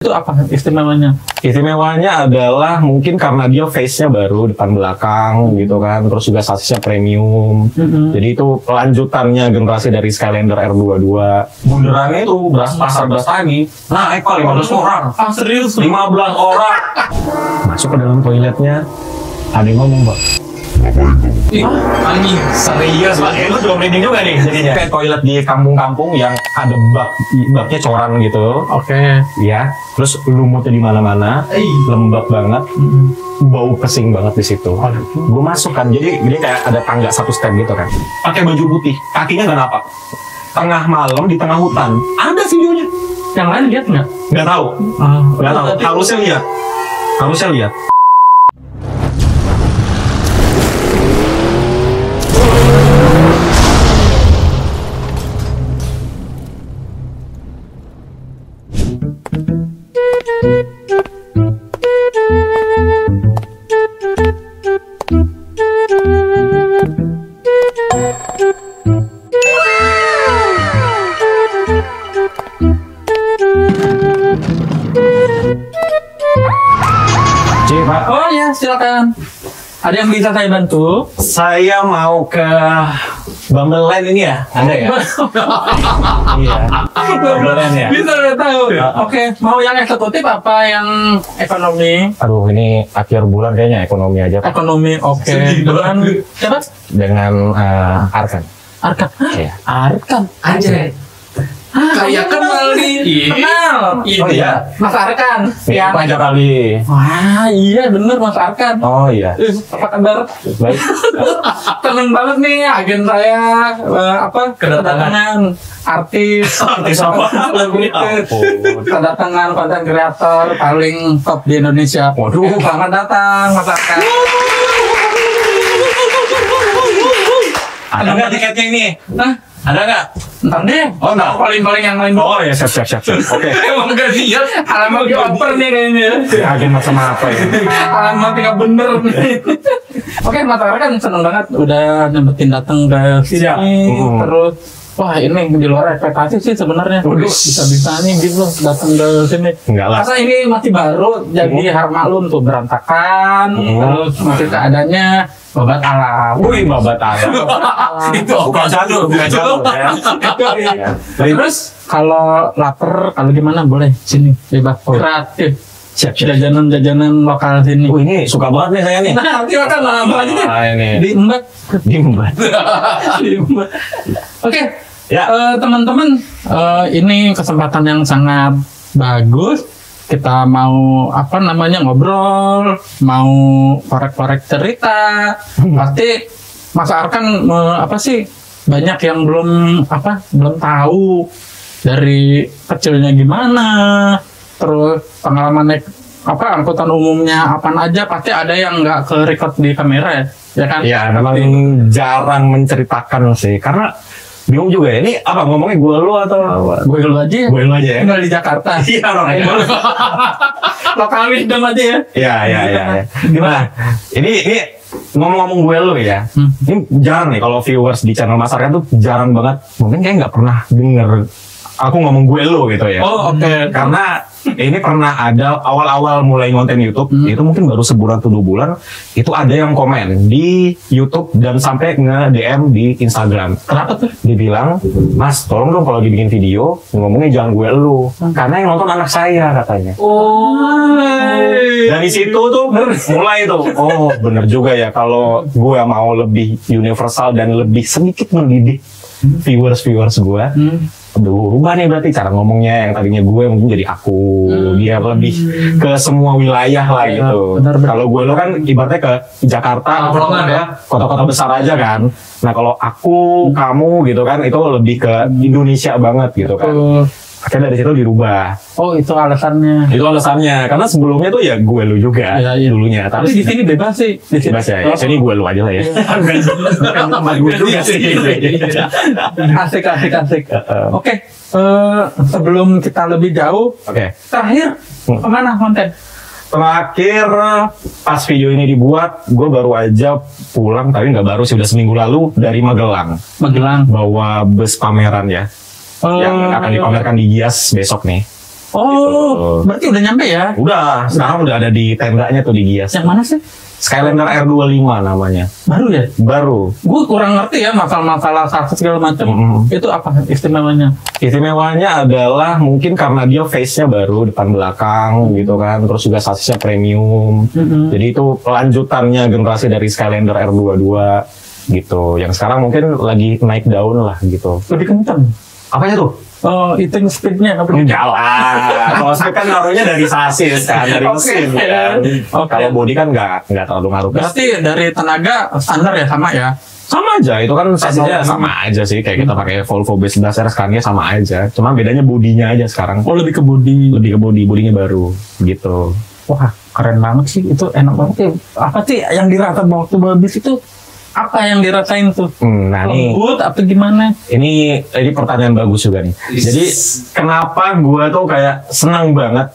Itu apa istimewanya? Istimewanya adalah mungkin karena dia face-nya baru depan belakang gitu kan, terus juga sassisnya premium. Jadi itu lanjutannya generasi dari Skylander R22. Bunderannya itu pasar beras lagi. Naik Pak 15 orang. Ah serius? 15 orang. Masuk ke dalam toiletnya, ada yang ngomong, Mbak. Ih, anjing. Serius Pak, itu juga merinding juga nih jadinya. Kayak toilet di kampung-kampung yang ada baknya coran gitu. Oke. Ya, terus lumutnya di mana-mana, lembab banget, bau pesing banget di situ. Gue masuk kan, jadi kayak ada tangga satu step gitu kan. Pakai baju putih, kakinya nggak napak. Tengah malam di tengah hutan, ada videonya. Yang lain lihat nggak? Nggak tahu, nggak tahu. Harusnya lihat, harusnya lihat. Pak. Oh ya, silakan. Ada yang bisa saya bantu? Saya mau ke Bumble Line ini ya, ada ya? Iya. Bumble Line ya. Bisa saya tahu. Oke, mau yang eksekutif apa yang ekonomi? Aduh, ini akhir bulan kayaknya ekonomi aja, Pak. Ekonomi, oke. Dengan siapa? Dengan Arkan. Arkan. Iya. Arkan. Anjay. Kayak kenal nih. Kenal. Oh iya. Mas Arkan. Iya, banyak kali. Wah, iya bener Mas Arkan. Oh iya. Apa kabar? Baik. Tenang banget nih agen saya kedatangan artis apa? kedatangan konten kreator paling top di Indonesia. Waduh. Selamat datang Mas Arkan. Ada nggak tiketnya ini? Nah, Ada nggak? ntar deh. Oh, ntar. Paling-paling yang lain. Oh ya, siap. Oke. Emang gak lihat alamat dioper nih kayaknya. Agen macam apa ya? Alamat nggak bener nih. Oke, Mas Arkan seneng banget udah nyempetin datang ke sini. Siap. Terus wah ini di luar ekspektasi sih sebenarnya. Bisa-bisa nih gitu datang ke sini. Enggak lah. Masa ini masih baru jadi harmalun tuh berantakan. Terus masih keadaannya babat alam. Wih, babat alam. Itu Bukan jalur ya. Terus kalau lapar, kalau gimana boleh sini bebas kreatif. Siap. Jajanan lokal sini. Ini suka banget nih saya nih. Nah, nanti makan apa aja deh. Ini. Diembat. Diembat. Diembat. Oke. Ya. Teman-teman, ini kesempatan yang sangat bagus. Kita mau ngobrol, mau korek-korek cerita. Pasti Mas Arkan banyak yang belum tahu dari kecilnya gimana, terus pengalaman naik angkutan umumnya apaan aja, pasti ada yang nggak ke record di kamera ya kan? Ya, memang jarang menceritakan sih, karena bingung juga ya, ini ngomongnya gue lu atau apa? Gue lu aja. Gue lu aja ya? Tinggal di Jakarta. Iya, orangnya. Lokalis dong aja ya. Iya. Gimana? Ini ngomong-ngomong gue lu ya, ini jarang nih kalau viewers di channel Mas Arkan tuh jarang banget, mungkin kayak nggak pernah denger aku ngomong gue lu gitu ya. Oh, oke. Karena ini pernah ada awal-awal mulai ngonten YouTube, itu mungkin baru sebulan atau 2 bulan, itu ada yang komen di YouTube dan sampai nge-DM di Instagram. Kenapa tuh? Dibilang, Mas, tolong dong kalau lagi bikin video, ngomongnya jangan gue lu. Karena yang nonton anak saya katanya. Oh. Dan di situ tuh mulai tuh, oh bener juga ya, kalau gue mau lebih universal dan lebih sedikit mendidik viewers gue, berubah nih berarti cara ngomongnya, yang tadinya gue mungkin jadi aku, dia lebih ke semua wilayah lah gitu. Kalau gue lo kan ibaratnya ke Jakarta, kota-kota besar aja kan. Nah kalau aku, kamu gitu kan, itu lebih ke Indonesia banget gitu kan. Akhirnya dari situ dirubah. Oh, itu alasannya. Itu alasannya, karena sebelumnya tuh ya gue lu juga dulunya. Tapi di sini bebas sih. Di sini bebas ya. Sini gue lu aja lah ya. Bukan sama gue juga sih. Asik. Oke, sebelum kita lebih jauh, terakhir kemana konten? Terakhir pas video ini dibuat, gue baru aja pulang, tapi nggak baru sih, udah seminggu lalu dari Magelang. Magelang. Bawa bus pameran ya. Yang akan dipamerkan di Gias besok nih. Oh, berarti udah nyampe ya? Udah, sekarang udah ada di tendanya tuh di Gias. Yang mana sih? Skylander R25 namanya. Baru ya? Baru. Gue kurang ngerti ya masalah-masalah sasis segala macam. Itu apa istimewanya? Istimewanya adalah mungkin karena dia face-nya baru depan belakang gitu kan, terus juga sasisnya premium. Jadi itu lanjutannya generasi dari Skylander R22 gitu. Yang sekarang mungkin lagi naik daun lah gitu. Lebih kenceng. Apanya tuh? Oh, itu speednya apa? Enggak lah. Kalau speed kan ngaruhnya dari sasis kan, dari mesin kan. Kalau body kan nggak terlalu ngaruh. Berarti dari tenaga standar ya, sama ya? Sama aja, itu kan sasisnya sama aja sih. Kayak kita pakai Volvo B11 RS Scania sama aja. Cuma bedanya bodinya aja sekarang. Oh, lebih ke body. Lebih ke body, bodinya baru gitu. Wah, keren banget sih. Itu enak banget ya. Apa sih yang dirasa waktu habis itu? Apa yang dirasain tuh? Nah nih, lembut apa gimana? ini pertanyaan bagus juga nih. Jadi kenapa gua tuh kayak senang banget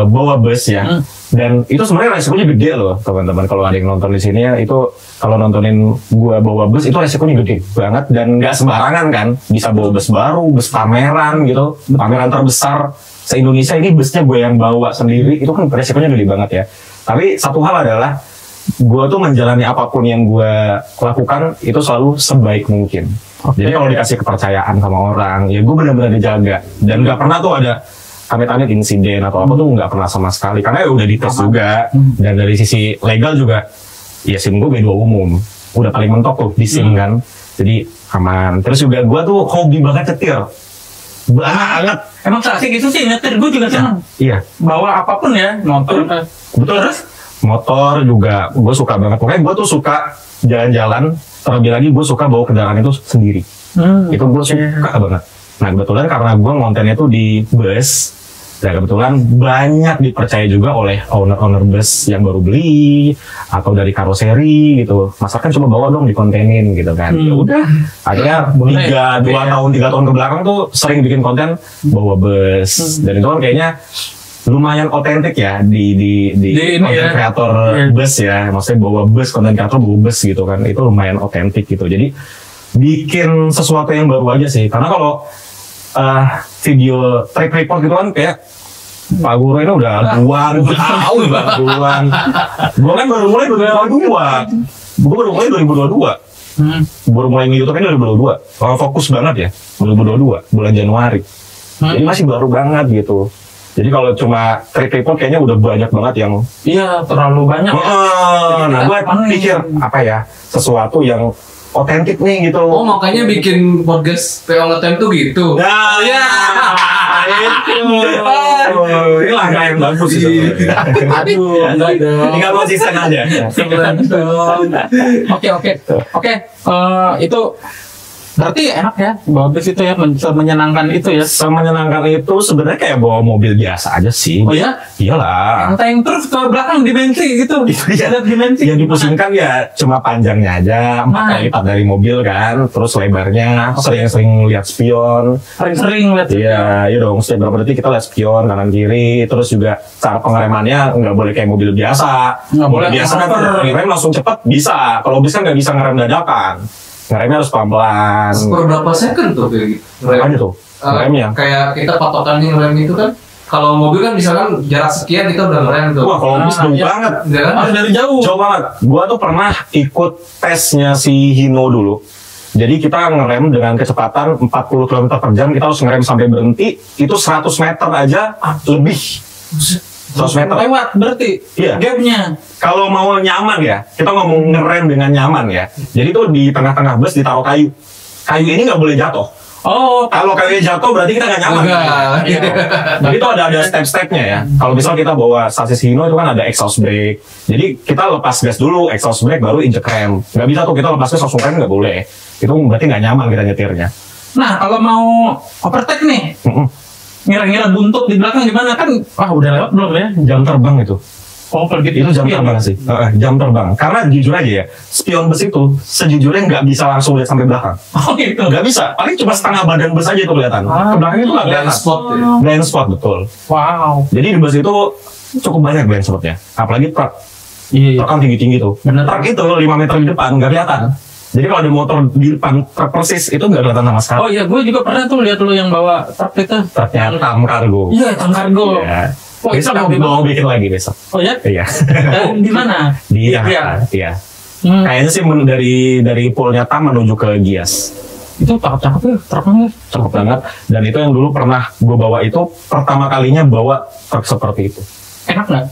bawa bus ya? Dan itu sebenarnya resikonya gede loh teman-teman. Kalau ada yang nonton di sini ya, itu kalau nontonin gua bawa bus itu resikonya gede banget dan nggak sembarangan kan. Bisa bawa bus baru, bus pameran gitu, pameran terbesar se-Indonesia. Ini busnya gue yang bawa sendiri, itu kan resikonya gede banget ya. Tapi satu hal adalah gue tuh menjalani apapun yang gue lakukan itu selalu sebaik mungkin. Jadi kalau dikasih kepercayaan sama orang, ya gue benar-benar dijaga. Dan nggak pernah tuh ada amit-amit insiden atau apa tuh nggak pernah sama sekali. Karena ya udah dites juga. Dan dari sisi legal juga, ya SIM gue B2 umum. Udah paling mentok tuh di SIM kan. Jadi aman. Terus juga gue tuh hobi banget nyetir. Banget. Emang asik itu sih nyetir, gue juga senang. Iya. Bawa apapun ya, motor. Betul. Terus? Motor juga gue suka banget. Pokoknya gue tuh suka jalan-jalan. Terlebih lagi gue suka bawa kendaraan itu sendiri. Itu gue suka banget. Nah kebetulan karena gue ngontennya tuh di bus. Dan kebetulan banyak dipercaya juga oleh owner-owner bus yang baru beli. Atau dari karoseri gitu. Mas kan coba bawa dong dikontenin gitu kan. Ya udah. Akhirnya 3 tahun kebelakang tuh sering bikin konten bawa bus. Dan itu kan kayaknya lumayan otentik ya di konten kreator bus ya, maksudnya bawa bus, konten kreator bawa bus gitu kan, itu lumayan otentik gitu. Jadi bikin sesuatu yang baru aja sih, karena kalau video trip report gitu kan kayak Pak Guru ini udah duluan, tahun duluan. Gue kan baru mulai 2022, gue baru mulai 2022, baru mulai YouTube ini 2022, kalau fokus banget ya 2022 bulan Januari, jadi masih baru banget gitu. Jadi kalau cuma trip report kayaknya udah banyak banget yang... Iya, terlalu banyak. Nah, gue pikir apa ya, sesuatu yang otentik nih gitu. Oh, makanya bikin podcast PO Ngetem tuh gitu. Nah, ya. Itu. Ini langkah yang bagus sih sebenarnya. Aduh, enggak dong. Tinggal konsisten aja. Oke. Itu berarti enak ya, bawa bus itu ya, menyenangkan itu ya. Semenyenangkan itu sebenarnya kayak bawa mobil biasa aja sih. Oh ya? Iyalah. Enteng terus ke belakang dimensi gitu. Lihat dimensi. Yang dipusingkan ya cuma panjangnya aja, 4 kali lipat dari mobil kan, terus lebarnya, sering-sering lihat spion. Sering-sering lihat. Iya dong, setiap berapa detik kita lihat spion kanan kiri, terus juga cara pengeremannya nggak boleh kayak mobil biasa. Nggak boleh biasa kan ngerem langsung cepat bisa, kalau bis kan nggak bisa ngerem dadakan. Ngeremnya harus pelan-pelan. Per berapa second tuh kayak gitu? Apa tuh? Ngeremnya? Kayak kita patokannya ngerem itu kan, kalau mobil kan misalkan jarak sekian kita udah ngerem tuh. Wah, kalau bis jauh banget. Harus dari jauh. Jauh banget. Gua tuh pernah ikut tesnya si Hino dulu. Jadi kita ngerem dengan kecepatan 40 km per jam, kita harus ngerem sampai berhenti, itu 100 meter aja lebih. 100 meter. Lewat berarti Iya. gapnya. Kalau mau nyaman ya, kita ngomong ngerem dengan nyaman ya. Jadi tuh di tengah-tengah bus ditaruh kayu. Kayu ini nggak boleh jatuh. Oh, Kalau kayunya jatuh berarti kita nggak nyaman. Enggak. Iya. Jadi itu ada step-stepnya ya. Kalau misal kita bawa sasis Hino itu kan ada exhaust brake. Jadi kita lepas gas dulu, exhaust brake baru injek rem. Nggak bisa tuh kita lepas gas langsung rem, nggak boleh. Itu berarti nggak nyaman kita nyetirnya. nah kalau mau overtake nih, ngira-ngira buntut di belakang gimana kan? Wah udah lewat belum ya? Jam terbang itu. Oh kalau gitu Itu jam terbang sih. Jam terbang. Karena jujur aja ya, spion bus itu sejujurnya nggak bisa langsung lihat sampai belakang. Oh gitu. Nggak bisa. Paling cuma setengah badan bus aja itu kelihatan. Ke belakang itu nggak kelihatan. Blind spot ya. Blind spot betul. Wow. Jadi di bus itu cukup banyak blind spotnya. Apalagi truk. Iya. Truk kan tinggi-tinggi tuh. Bener. Truk itu 5 meter di depan nggak kelihatan. Jadi kalau ada motor di depan truk persis itu nggak kelihatan sama sekali. Oh iya, gue juga pernah tuh lihat lu yang bawa truk itu. Truknya Tam Kargo. Iya, Tam Kargo. Iya. Oh, Besok itu mau bikin lagi besok. Oh ya? Iya. Di mana? Di Iya. Jakarta. Iya. Hmm. Kayaknya sih dari poolnya Tam menuju ke Gias. Itu cakep-cakep ya truknya. Cakep banget. Dan itu yang dulu pernah gue bawa itu pertama kalinya bawa truk seperti itu. Enak nggak?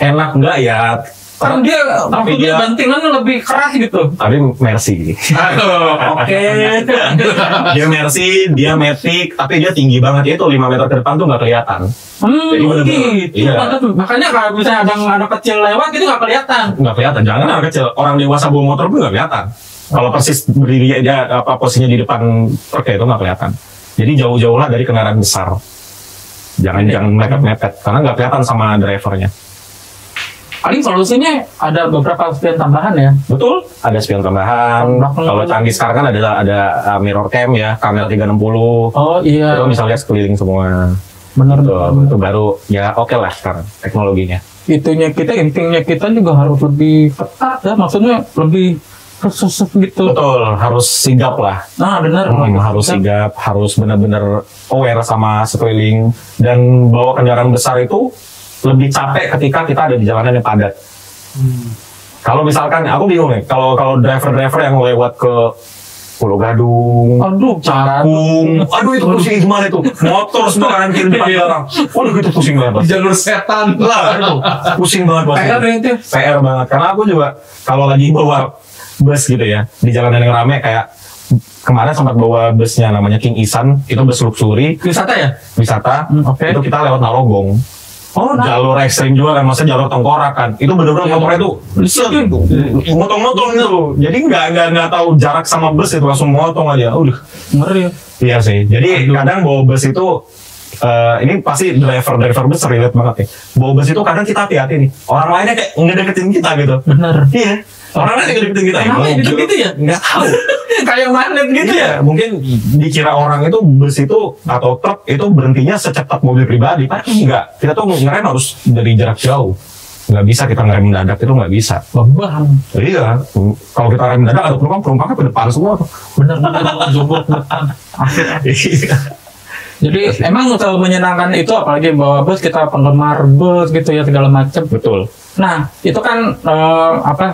Enak nggak ya? Kan dia, Tapi maksudnya dia- bantingannya lebih keras gitu. Tapi Mercy. Aduh, oke. Dia Mercy, dia Matic, tapi dia tinggi banget. Itu 5 meter ke depan tuh nggak kelihatan. Jadi bener-bener, Gitu. iya. Makanya kalau misalnya ada anak kecil lewat itu nggak kelihatan. Nggak kelihatan. Jangan anak kecil, orang dewasa bawa motor pun nggak kelihatan. Kalau persis berdiri dia posisinya di depan truk itu nggak kelihatan. Jadi jauh-jauh lah dari kendaraan besar. Jangan mepet-mepet karena nggak kelihatan sama drivernya. Paling solusinya ada beberapa spion tambahan ya. Betul, ada spion tambahan. Belakang Kalau juga. canggih sekarang kan ada mirror cam ya, kamera 360. Oh iya. Itu bisa lihat sekeliling semua. Bener. Itu baru ya oke lah sekarang teknologinya. Intinya kita juga harus lebih ketat ya. Maksudnya lebih khusus gitu. Betul, harus sigap lah. Nah benar. Harus sigap, harus benar-benar aware sama sekeliling dan bawa kendaraan besar itu lebih capek ketika kita ada di jalanan yang padat. Kalau misalkan aku bingung nih, kalau driver-driver yang lewat ke Pulau Gadung, Aduh, Cakung, aduh itu pusing gimana itu? Motor semua kanan kiri depan belakang. Waduh itu pusing banget. Jalur setan. Lah, itu pusing banget buat PR saya. itu. PR banget. Karena aku juga kalau lagi bawa bus gitu ya, di jalanan yang rame kayak kemarin sempat bawa busnya namanya King Isan, itu bus luxury, Wisata ya? wisata, Oke. itu kita lewat Narogong. Oh, Jalur ekstrim juga kan, maksudnya jalur tengkorak kan. Itu bener-bener motornya tuh motong-motong gitu. Jadi nggak tahu jarak sama bus itu langsung motong aja. Udah. ngeri ya. Iya sih. Jadi kadang bawa bus itu ini pasti driver bus relate banget nih. Bawa bus itu kadang kita hati-hati nih. Orang lainnya kayak ngedeketin kita gitu. Bener. Iya. Orang lain ngedeketin kita. Kenapa gitu ya? Nggak tahu. Kayak magnet gitu ya? Iya, mungkin dikira orang itu bus itu atau truk itu berhentinya secepat mobil pribadi. Tapi enggak. Kita tuh ngerem harus dari jarak jauh. Nggak bisa kita ngerem mendadak, itu nggak bisa. Beban. Iya. Kalau kita rem mendadak ada penumpangnya ke depan semua. Bener. Jumbo ke depan. Iya. Jadi emang selalu menyenangkan itu apalagi bawa bus, kita penggemar bus gitu ya segala macam. Betul. Nah itu kan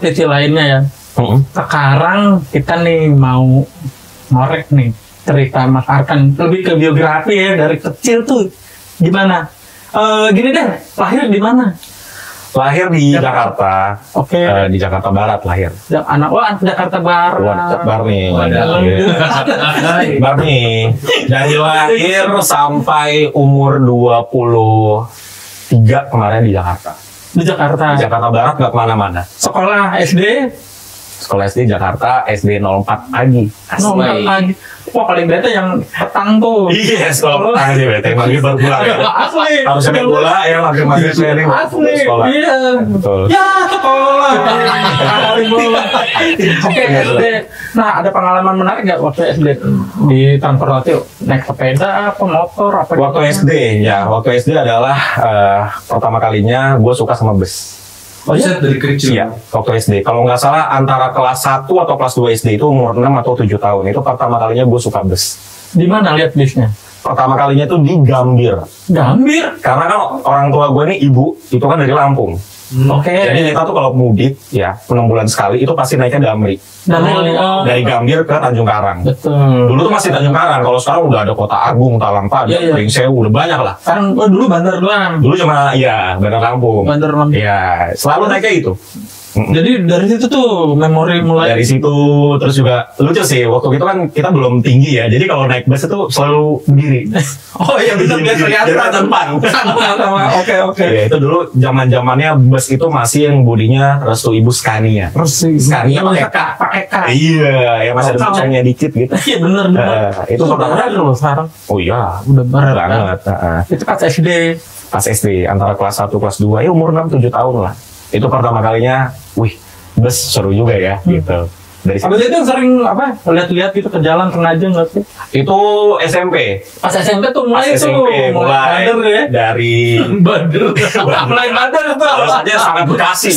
sisi lainnya ya. Sekarang kita nih mau ngorek nih cerita Mas Arkan lebih ke biografi ya dari kecil tuh gimana? Gini deh, lahir di mana? Lahir di Jakarta. Oke. Di Jakarta Barat lahir. Anak Jakarta Barat. Barni. Waduh. Barni. Dari lahir sampai umur 23 kemarin di Jakarta. Di Jakarta. Di Jakarta Barat nggak kemana-mana. Sekolah SD. Sekolah SD Jakarta, SD 04 pagi. Nomor lagi. Wah paling bete yang petang tuh. Iya, sekolah petang aja bete. Maghrib baru pulang. Asli. Harusnya main bola ya, maghrib training. Asli. Sekolah. Iya. Betul. Ya sekolah. Paling bola. Oke SD. Nah ada pengalaman menarik nggak waktu SD di transportasi? Naik sepeda apa motor apa? Waktu SD ya, waktu SD adalah pertama kalinya gue suka sama bus. Oh iya? Dari kecil. Iya, waktu SD. Kalau nggak salah antara kelas 1 atau kelas 2 SD itu umur 6 atau 7 tahun. Itu pertama kalinya gue suka bus. Di mana lihat bisnya? Pertama kalinya itu di Gambir. Gambir. Karena kan orang tua gue nih ibu, itu kan dari Lampung. Oke. Jadi kita tuh kalau mudik ya 6 bulan sekali itu pasti naiknya Damri. Dari Gambir ke Tanjung Karang. Betul. Dulu tuh masih Tanjung Karang. Kalau sekarang udah ada Kota Agung, Talangpa, Iya, iya. Pring Sewu, udah banyak lah. Sekarang dulu Bandar doang. Dulu cuma ya Bandar Lampung. Bandar doang. Iya, selalu naiknya itu. Jadi dari situ tuh memori mulai. Dari situ terus juga lucu sih waktu itu kan kita belum tinggi ya. Jadi kalau naik bus itu selalu berdiri. Oh iya benar biar kelihatan. Biar depan. Sama. Oke. Ya, itu dulu zaman-zamannya bus itu masih yang bodinya Restu Ibu Scania. Scania pakai K. Pakai K. Iya, ya masih ada tulisannya dikit gitu. Iya benar. Itu pertama barat loh sekarang. Oh iya, Udah barat banget. Itu pas SD. Pas SD antara kelas 1 kelas 2 ya umur 6 7 tahun lah. Itu pertama kalinya, wih, bus seru juga ya gitu. Dari situ. Abis itu sering lihat-lihat gitu ke jalan sengaja nggak sih? Itu SMP. Pas SMP tuh mulai Pas tuh SMP mulai bader ya. dari Bader. Mulai bader tuh. kalau saja sangat Bekasi.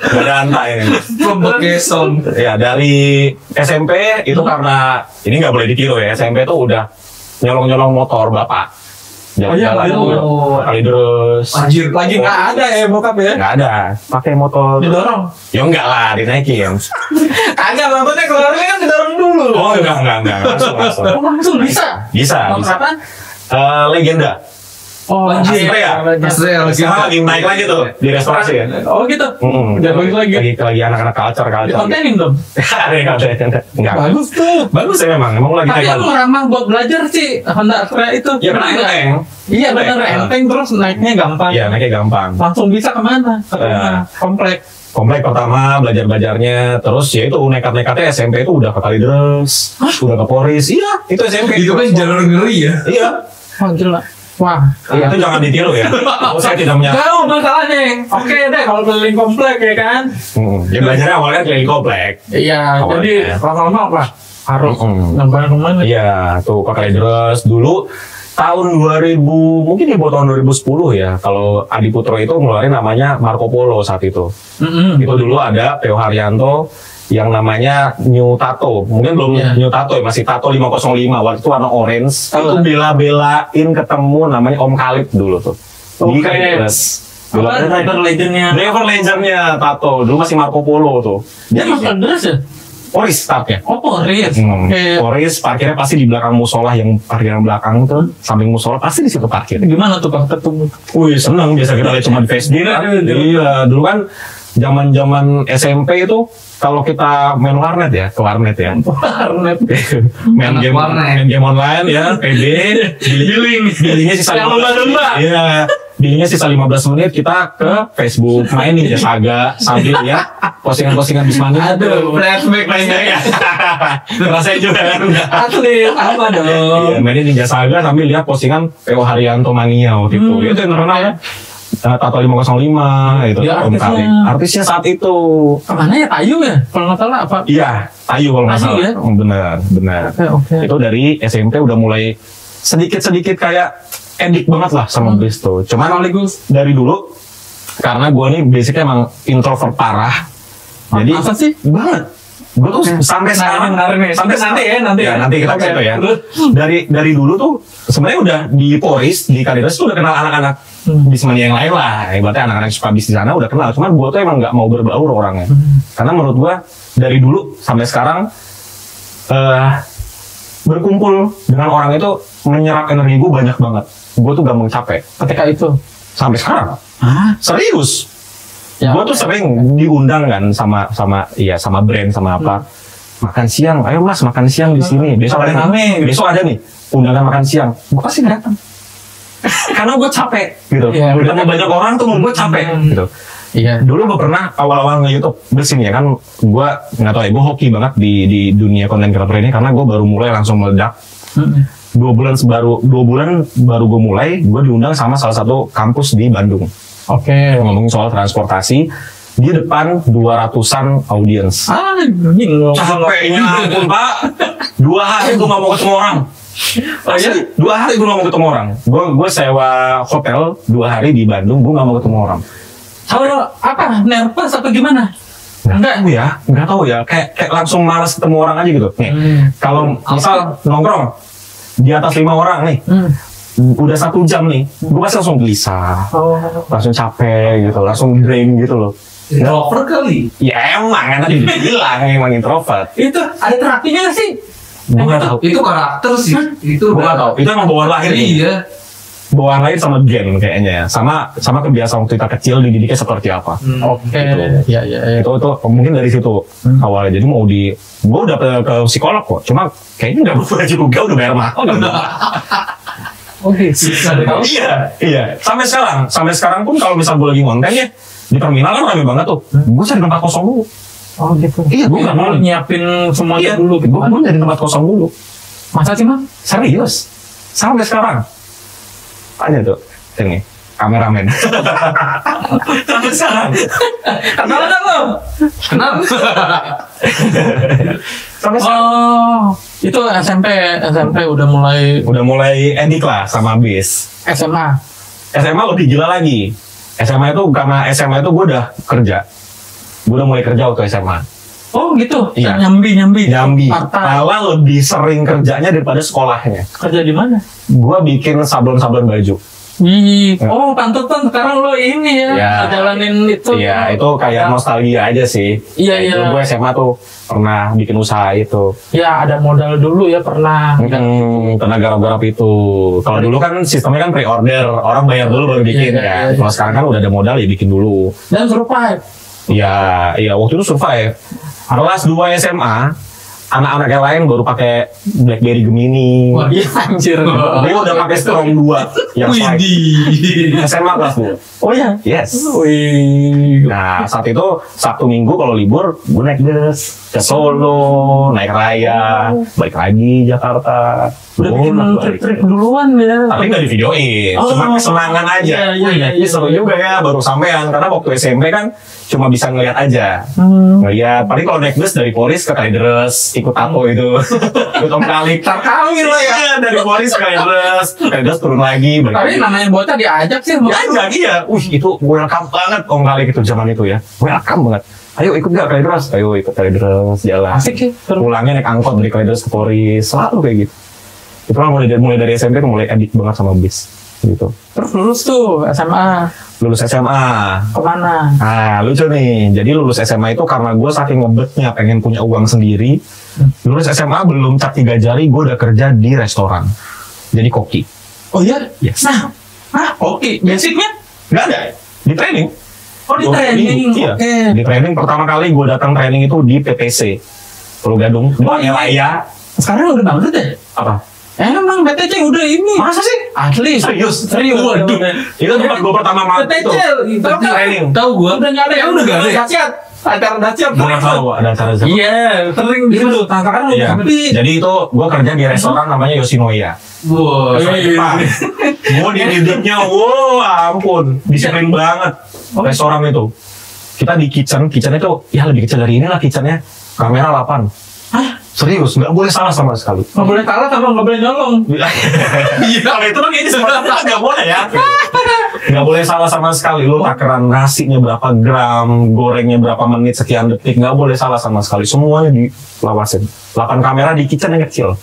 Gak ada anta ini. Pembekeson. Ya dari SMP itu karena ini nggak boleh ditiru ya. SMP tuh udah nyolong motor bapak. Jalan-jalan kali terus. Anjir, Lagi nggak ada ya bokap ya? Nggak ada. Pakai motor. Didorong. Ya enggak lah, dinaikin. Kagak, maksudnya keluarnya kan didorong dulu. Oh enggak. Langsung. Oh, langsung bisa? Bisa. Kapan? Legenda. Oh, anjir. Astrea. Astrea lagi. Sekarang lagi naik lagi tuh di restorasi ya. Oh gitu? Udah bagus lagi? Lagi anak-anak culture. Dikontenin dong? Ada yang enggak. Bagus tuh. Bagus ya memang lagi Tapi naik aku ramah buat belajar sih Honda Astrea itu. Ya karena enteng. Iya bener, enteng terus naiknya gampang. Iya naiknya gampang. Langsung bisa kemana? Ke rumah, komplek. Komplek pertama belajarnya terus ya itu nekat-nekatnya SMP itu udah ke Kalideres, udah ke Polres. Iya, itu SMP. Itu kan jalur ngeri ya. Iya. Wah gila. Wah, Itu jangan ditiru ya. Saya tidak punya. jauh masalahnya. Oke deh kalau keliling komplek ya kan. Ya belajarnya awalnya keliling komplek. Iya, Awalnya. jadi lama-lama apa? Harus Mm-mm. nambah kemana? Iya, tuh ke Kalideres dulu tahun 2000 mungkin di bawah tahun 2010 ya. Kalau Adi Putro itu ngeluarin namanya Marco Polo saat itu. Itu dulu ada Theo Haryanto yang namanya New Tato. Mungkin belum Iya. New Tato ya, masih Tato 505. Waktu itu warna orange. Tahu. Itu bela-belain ketemu namanya Om Khalid dulu tuh. Di Oke. Kalideres. Apa driver legendnya? Driver legendnya Tato. Dulu masih Marco Polo tuh. Dia masuk terus ya? Poris startnya. Oh, Polres. Oke. Poris parkirnya pasti di belakang musola yang parkiran belakang tuh, samping musola pasti di situ parkir. Gimana tuh Pak ketemu? Wih seneng biasa kita lihat cuma di Facebook kan. Iya dulu kan zaman SMP itu kalau kita main warnet ya, ke warnet ya. Warnet. main Anak game warnet. main game online ya, PB, billingnya sisa Yang 15 lumba-lumba. Iya, billingnya sisa 15 menit kita ke Facebook main Ninja Saga sambil ya postingan-postingan Bismani. Aduh, flashback Iya, mainnya. Ngerasain juga kan. Asli, apa Iya, dong? mainin Ninja Saga sambil lihat postingan Theo Haryanto Mania waktu itu. Itu yang terkenal ya. Tato 505 itu. Ya, Om artisnya. Khalid. Artisnya saat itu. Kemana ya Tayu ya? Kalau nggak salah apa? Iya, Ayu kalau nggak Ayu salah. ya? Benar. Oke. Itu dari SMP udah mulai sedikit-sedikit kayak edik banget lah sama Bliss tuh. Cuman Sekaligus. dari dulu karena gue nih basicnya emang introvert parah. Jadi Masa sih? banget. Gue tuh sampai sekarang Menarik nih. sampai Nanti ya, nanti ya. nanti kita Oke. ke situ ya. Dari dulu tuh sebenarnya udah di Polris di Kalideres tuh udah kenal anak-anak Bismania yang lain lah. Ibaratnya anak-anak yang suka bis di sana udah kenal. Cuman gue tuh emang nggak mau berbaur orangnya. Karena menurut gue dari dulu sampai sekarang berkumpul dengan orang itu menyerap energi gue banyak banget. Gue tuh gampang capek Ketika itu. sampai sekarang. Hah? Serius. Ya, Gue tuh sering diundang kan sama brand sama apa. Makan siang, ayo mas makan siang di sini. Besok ada Rame. besok ada nih undangan makan siang. Gue pasti datang. Karena gue capek gitu. Iya, Udah banyak orang tuh gue capek gitu. Iya. Dulu gue pernah awal-awal nge-YouTube bersini ya kan, gue nggak tahu ya, gue hoki banget di dunia konten kreator ini karena gue baru mulai langsung meledak. 2 bulan baru gue mulai, gue diundang sama salah satu kampus di Bandung. Oke. Ngomongin soal transportasi di depan 200-an audiens. Ah, ini Capeknya ampun pak, 2 hari gue nggak mau ketemu orang. Oh iya? 2 hari gue nggak mau ketemu orang. Gue sewa hotel 2 hari di Bandung, gue nggak mau ketemu orang. Kalau apa? Nervous apa gimana? Nggak tahu ya. Kayak langsung malas ketemu orang aja gitu. Nih, kalau misal nongkrong di atas 5 orang nih, udah 1 jam nih, gue pasti langsung gelisah, Oh. langsung capek gitu, langsung drain gitu loh. Introvert kali. Ya emang kan tadi bilang emang introvert. Itu ada terapinya nggak sih? Gue nggak tahu. Itu karakter sih. Itu Gue nggak tahu. Itu emang bawaan lahir nih. Iya. Bawaan lahir sama gen kayaknya ya. Sama kebiasaan waktu kita kecil dididiknya seperti apa. Oke. Gitu. Iya, iya. Itu mungkin dari situ awalnya. Jadi mau gue udah ke psikolog kok. Cuma kayaknya nggak berubah juga. Udah bayar mahal nggak berubah. Oke. Bisa deh. Iya. Sampai sekarang pun kalau misal gue lagi ngonten ya di terminal kan rame banget tuh. Gue cari tempat kosong dulu. Oh gitu. Iya, gue nggak mau. nyiapin semuanya dulu gitu. Gue cari tempat kosong dulu. Masa sih, Mang? Serius. Sampai sekarang. Tanya tuh, ini kameramen. Sampai sekarang. Kenal kan lo? Kenapa? Sampai sekarang. Oh, itu SMP udah mulai edik lah sama bis. SMA. SMA lebih gila lagi. SMA itu karena SMA itu gue udah kerja. gue udah mulai kerja waktu SMA. Oh gitu. Iya. Nyambi. Jambi. Part-time. Malah lebih sering kerjanya daripada sekolahnya. Kerja di mana? Gue bikin sablon-sablon baju. Wih, oh pantesan sekarang lo ini ya, Ya. jalanin itu. Iya, itu kayak nostalgia aja sih. Iya, Itu iya. gue SMA tuh pernah bikin usaha itu. Ya ada modal dulu ya pernah. Tenaga garap itu. Kalau dulu kan sistemnya kan pre-order, orang bayar dulu baru bikin Iya, kan. iya. Kalau sekarang kan udah ada modal ya bikin dulu. Dan survive. Iya, waktu itu survive. Kelas 2 SMA, anak-anak yang lain baru pakai BlackBerry Gemini. Wah, iya anjir. Dia udah pakai Strong 2 yang slide. SMA kelas 2. Oh ya. Yes. Wih. Nah, saat itu Sabtu Minggu kalau libur, gue naik bus ke Solo, naik raya, balik lagi Jakarta. Udah bikin trip-trip duluan ya. Tapi nggak divideoin, Oh. cuma kesenangan aja. Iya, Ini seru juga ya, baru sampean. Karena waktu SMP kan cuma bisa ngeliat aja. Ngeliat, paling kalau naik bus dari Polis ke Kalideres, ikut tato itu. Ikut Om Kalik, Terkawin lah ya. Iya, dari Polis ke Kalideres turun lagi. balik Tapi lagi. namanya bocah diajak sih. Diajak, iya. Itu welcome banget Om Kalik itu zaman itu ya. Welcome banget. Ayo ikut gak Kalideres? Ayo ikut Kalideres, jalan. Asik sih. Pulangnya naik angkot dari Kalideres ke Polis, selalu kayak gitu. Itu lah mulai dari SMP tuh mulai addict banget sama bis gitu. Terus lulus tuh SMA. Lulus SMA. Kemana? Nah, lucu nih. Jadi lulus SMA itu karena gue saking ngebetnya pengen punya uang sendiri. Lulus SMA belum cap 3 jari, gue udah kerja di restoran. Jadi koki. Oh iya? Yes. Nah, oke. Basicnya? Nggak ada. Di training. Oh di Gua training. Iya. Oke. Di training pertama kali gue datang training itu di PTC. Pulau Gadung. Oh, iya. Elaya. Sekarang udah bangkrut ya? Apa? Emang BTC udah ini. Masa sih? Asli. Serius? Serius. Waduh. Itu tempat gue pertama makan BTC. itu. Tahu nggak? Training. Tahu gua. Udah nggak ada ya? Udah nggak ada ya? Dahsyat. Acara dahsyat. Gue nggak tahu ada acara siapa. Iya, sering gitu. Tantangan Iya. tapi Jadi itu gue kerja di restoran namanya Yoshinoya. Wah, Iya, iya. Gue dididiknya, ampun, disiplin banget restoran itu. Kita di kitchen itu ya lebih kecil dari inilah kitchennya. Kamera 8. Hah? Serius, nggak boleh salah sama sekali. nggak boleh kalah sama nggak boleh nyolong. Iya, kalau itu kan ini sebenarnya nggak boleh ya. Nggak boleh salah sama sekali. Lu takaran nasinya berapa gram, gorengnya berapa menit, sekian detik, nggak boleh salah sama sekali. Semuanya dilawasin. 8 kamera di kitchen yang kecil.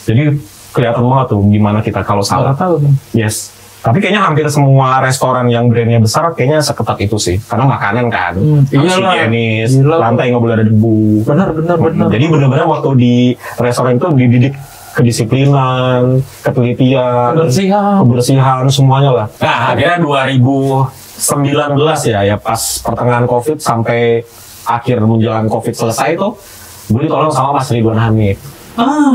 Jadi kelihatan banget tuh gimana kita kalau salah. Nggak tahu. Yes. Tapi kayaknya hampir semua restoran yang brandnya besar kayaknya seketat itu sih. Karena makanan kan, harus iyalah. higienis, Gila. lantai nggak boleh ada debu. Benar. Jadi benar-benar waktu di restoran itu dididik kedisiplinan, ketelitian, kebersihan semuanya lah. Nah, akhirnya 2019 ya pas pertengahan COVID sampai akhir menjelang COVID selesai tuh, gue ditolong sama Mas Ridwan Hamid.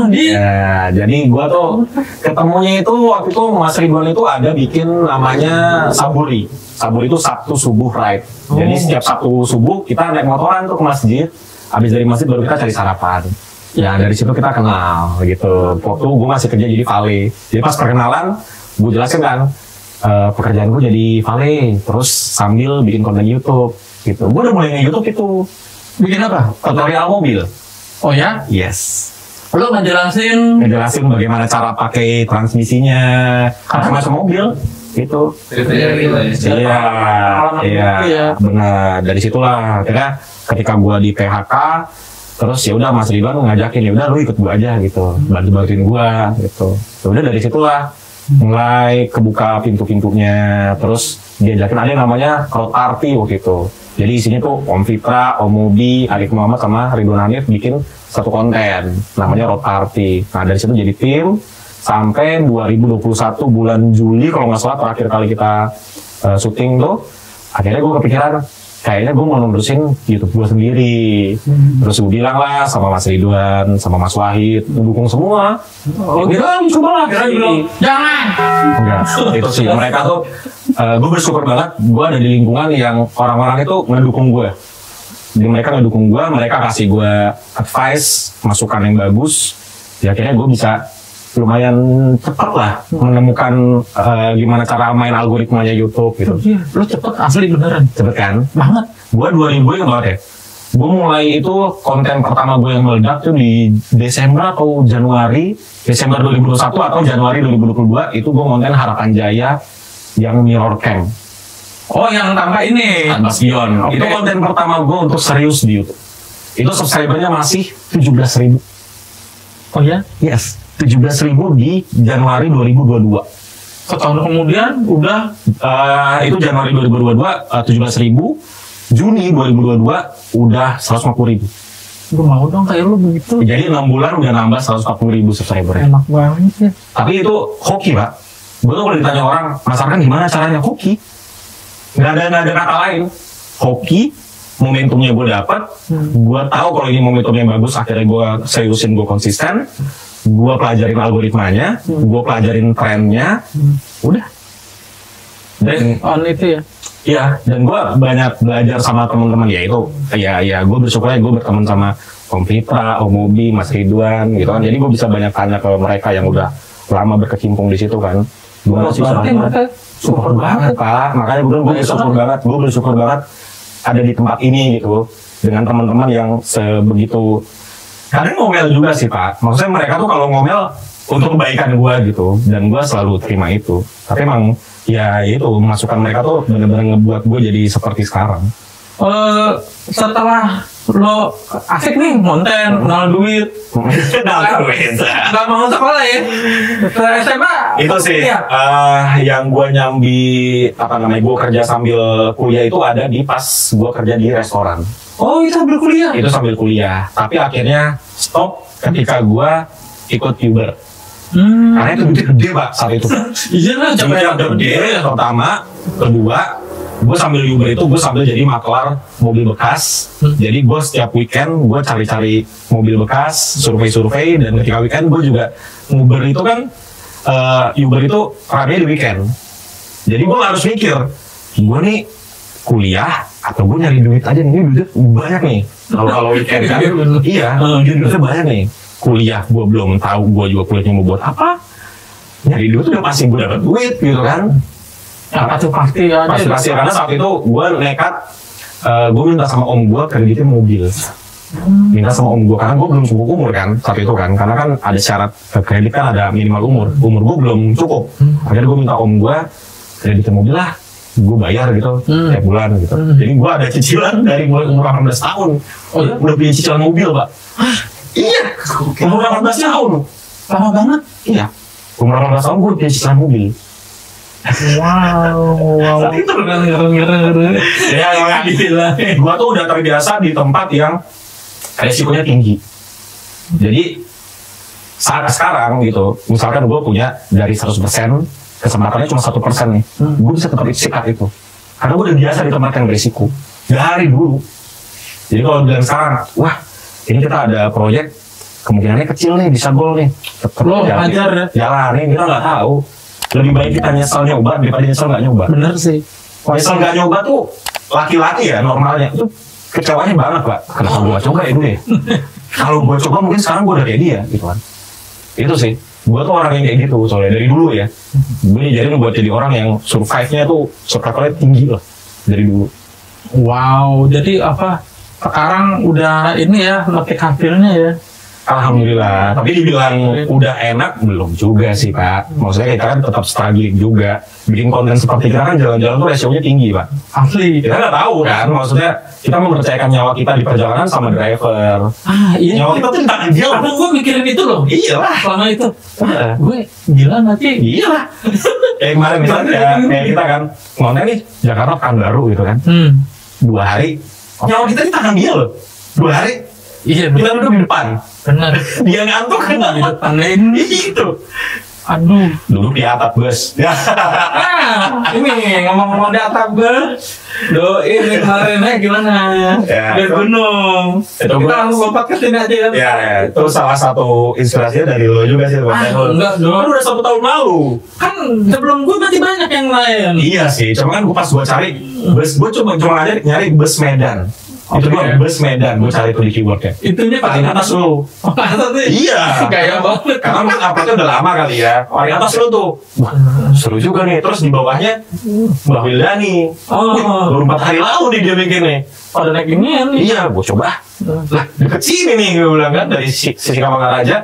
Ya, jadi gua tuh ketemunya itu waktu itu Mas Ridwan itu ada bikin namanya Saburi. Saburi itu Sabtu subuh ride. Jadi setiap Sabtu subuh kita naik motoran tuh ke masjid. Habis dari masjid baru kita cari sarapan. Ya dari situ kita kenal gitu. Waktu gua masih kerja jadi valet. Jadi pas perkenalan gua jelasin kan pekerjaan gua jadi valet. Terus sambil bikin konten YouTube gitu. Gua udah mulai nge-YouTube itu. Bikin apa? Tutorial mobil. Oh ya? Yes. Lo ngejelasin Ngejelasin bagaimana cara pakai transmisinya macam mobil gitu. ceritanya gitu ya. Iya, Pengalaman iya, itu ya. benar. Dari situlah akhirnya ketika gua di PHK, terus ya udah Mas Ridwan ngajakin ya udah lu ikut gua aja gitu, bantuin gua gitu. Ya udah dari situlah mulai kebuka pintu-pintunya, terus diajakin ada yang namanya Road Party waktu itu. Jadi isinya tuh Om Fitra, Om Mubi, Arif Muhammad sama Ridwan Hanif bikin satu konten namanya Road Party. Nah dari situ jadi tim sampai 2021 bulan Juli kalau nggak salah terakhir kali kita syuting tuh. Akhirnya gue kepikiran kayaknya gue mau nerusin YouTube gue sendiri. Terus gue bilang lah sama Mas Ridwan, sama Mas Wahid, mendukung semua. Oh gitu, coba lah. Kira bilang jangan. Enggak, itu sih mereka tuh gue bersyukur banget gue ada di lingkungan yang orang-orang itu ngedukung gue. Jadi mereka ngedukung gue, mereka kasih gue advice, masukan yang bagus. Ya akhirnya gue bisa lumayan cepat lah menemukan gimana cara main algoritmanya YouTube gitu. Iya, lo cepet asli beneran. Cepet kan? Banget. Gue 2000 ingat banget ya. Gue mulai itu konten pertama gue yang meledak tuh di Desember atau Januari, Desember 2021 atau Januari 2022 itu gue konten Harapan Jaya yang mirror cam. Oh, yang tanpa ini. Tanpa spion. Oke. Itu konten pertama gue untuk serius di YouTube. Itu subscribernya masih 17.000. Oh ya? Yes, 17.000 di Januari 2022. Setahun kemudian udah Itu Januari 2022 17.000. Juni 2022 udah 150.000. gue mau dong kayak lu begitu. Jadi 6 bulan udah nambah 140.000 subscribernya. Enak banget ya. Tapi itu hoki, Pak. Gue tuh kalau ditanya orang, Mas Arkan gimana caranya? Hoki. Nggak ada kata lain. Hoki, momentumnya gue dapat. Gue tahu kalau ini momentumnya bagus, akhirnya gue seriusin, gue konsisten. Gue pelajarin algoritmanya, gue pelajarin trennya. Udah. Dan On itu ya. iya, dan gue banyak belajar sama teman-teman ya itu. Ya, gue bersyukur ya gue berteman sama Om Fitra, Om Mobi, Mas Ridwan gitu kan. Jadi gue bisa banyak tanya ke mereka yang udah lama berkecimpung di situ kan. Gimana sih Berarti caranya? mereka Super banget, Pak. Makanya gue bersyukur banget ada di tempat ini gitu dengan teman-teman yang sebegitu. Kadang ngomel juga sih, Pak. Maksudnya mereka tuh kalau ngomel untuk kebaikan gue gitu, dan gue selalu terima itu. Tapi emang ya itu masukan mereka tuh bener-bener ngebuat gue jadi seperti sekarang. Setelah lo asik nih konten, nol duit, nggak mau sekolah ya? Setelah SMA Itu sih ya? yang gue nyambi gue kerja sambil kuliah itu ada di pas gue kerja di restoran. Oh, itu sambil kuliah? Itu sambil kuliah, tapi akhirnya stop ketika gue ikut Uber. Karena itu duitnya gede, Pak, saat itu. Iya lah, Duitnya gede, pertama. Kedua, gue sambil Uber itu gue sambil jadi maklar mobil bekas. Jadi gue setiap weekend gue cari-cari mobil bekas, survei-survei, dan ketika weekend gue juga Uber itu kan Uber itu rame di weekend. Jadi gue harus mikir, gue nih kuliah atau gue nyari duit aja nih, duitnya banyak nih. Kalau weekend kan, iya, duitnya banyak nih. Kuliah gue belum tahu gue juga kuliahnya mau buat apa. Nyari duit udah pasti gue dapat duit gitu kan. Apa tuh pasti ada. Pasti karena saat itu gue nekat, gue minta sama om gue kreditin mobil. Minta sama om gue karena gue belum cukup umur kan saat itu kan, karena kan ada syarat kredit kan ada minimal umur gue belum cukup. Akhirnya gue minta om gue kreditin mobil lah, gue bayar gitu tiap bulan gitu. Jadi gue ada cicilan dari mulai umur 18 tahun. Oh ya? Udah punya cicilan mobil, Pak. Iya, umur 18 tahun. Lama banget. Iya, umur 18 tahun gue punya cicilan mobil. Wow. Saat itu Ngeri. ya, Gila. Gua tuh udah terbiasa di tempat yang resikonya tinggi. Jadi saat sekarang gitu, misalkan gue punya dari 100% kesempatannya cuma 1% nih, gue bisa tetap sikat itu. Karena gue udah biasa di tempat yang berisiko dari dulu. Jadi kalau bilang sekarang, wah ini kita ada proyek, kemungkinannya kecil nih, bisa gol nih. Tetep Lo ajar ya? jalanin, kita nggak tahu. Lebih baik kita nyesel nyoba daripada nyesel nggak nyoba. Bener sih. Nyesel nggak nyoba tuh laki-laki ya normalnya itu kecewanya banget, Pak. Kenapa gue gak coba ya dulu ya? Kalau gue coba mungkin sekarang gue udah kayak dia gitu kan. Itu sih. Gue tuh orang yang kayak gitu soalnya dari dulu ya. Gue diajarin buat jadi orang yang survive-nya tuh survival-nya tinggi lah dari dulu. Wow, jadi apa? Sekarang udah ini ya, metik hasilnya ya. Alhamdulillah. Tapi dibilang udah enak belum juga sih, Pak. Maksudnya kita kan tetap struggling juga. Bikin konten seperti kita kan jalan-jalan tuh resikonya tinggi, Pak. Asli. Kita nggak tahu kan, maksudnya kita mempercayakan nyawa kita di perjalanan sama driver. Iya. Nyawa kita tuh di tangan dia. Kadang gue mikirin itu loh. Iya lah. Selama itu. Gue gila nanti. Iya lah. Kayak kemarin misalnya kayak kita kan ngonten nih Jakarta Pekanbaru gitu kan. 2 hari. Nyawa kita di tangan dia loh. 2 hari. Iya, Kita duduk di depan. benar. Dia ngantuk kan Di depan ini. Itu. Aduh. Duduk di atap bus. Ya. Nah, ini ngomong-ngomong di atap gue. Ini kemarin gimana? Ya, Di itu- gunung. itu Kita gua- langsung lompat ke sini aja ya. Ya, itu salah satu inspirasinya dari lo juga sih. Enggak dong. Kan udah 1 tahun lalu. Kan sebelum gue masih banyak yang lain. Iya sih, cuma kan pas gue cari bus, gue cuma nyari bus Medan. Itu Oke. doang, bus Medan, gue cari itu di keywordnya. Itunya Paling atas lo. Masa sih? Iya. Gaya banget. Karena kan uploadnya udah lama kali ya. Paling atas lo tuh. Wah, seru juga nih. Terus di bawahnya Mbak Wildani. Oh. Wih, baru 4 hari lalu nih dia bikin nih. pada naik ginian nih. Iya, gue coba. Lah, deket sini nih gue bilang kan dari sisi Kamangaraja.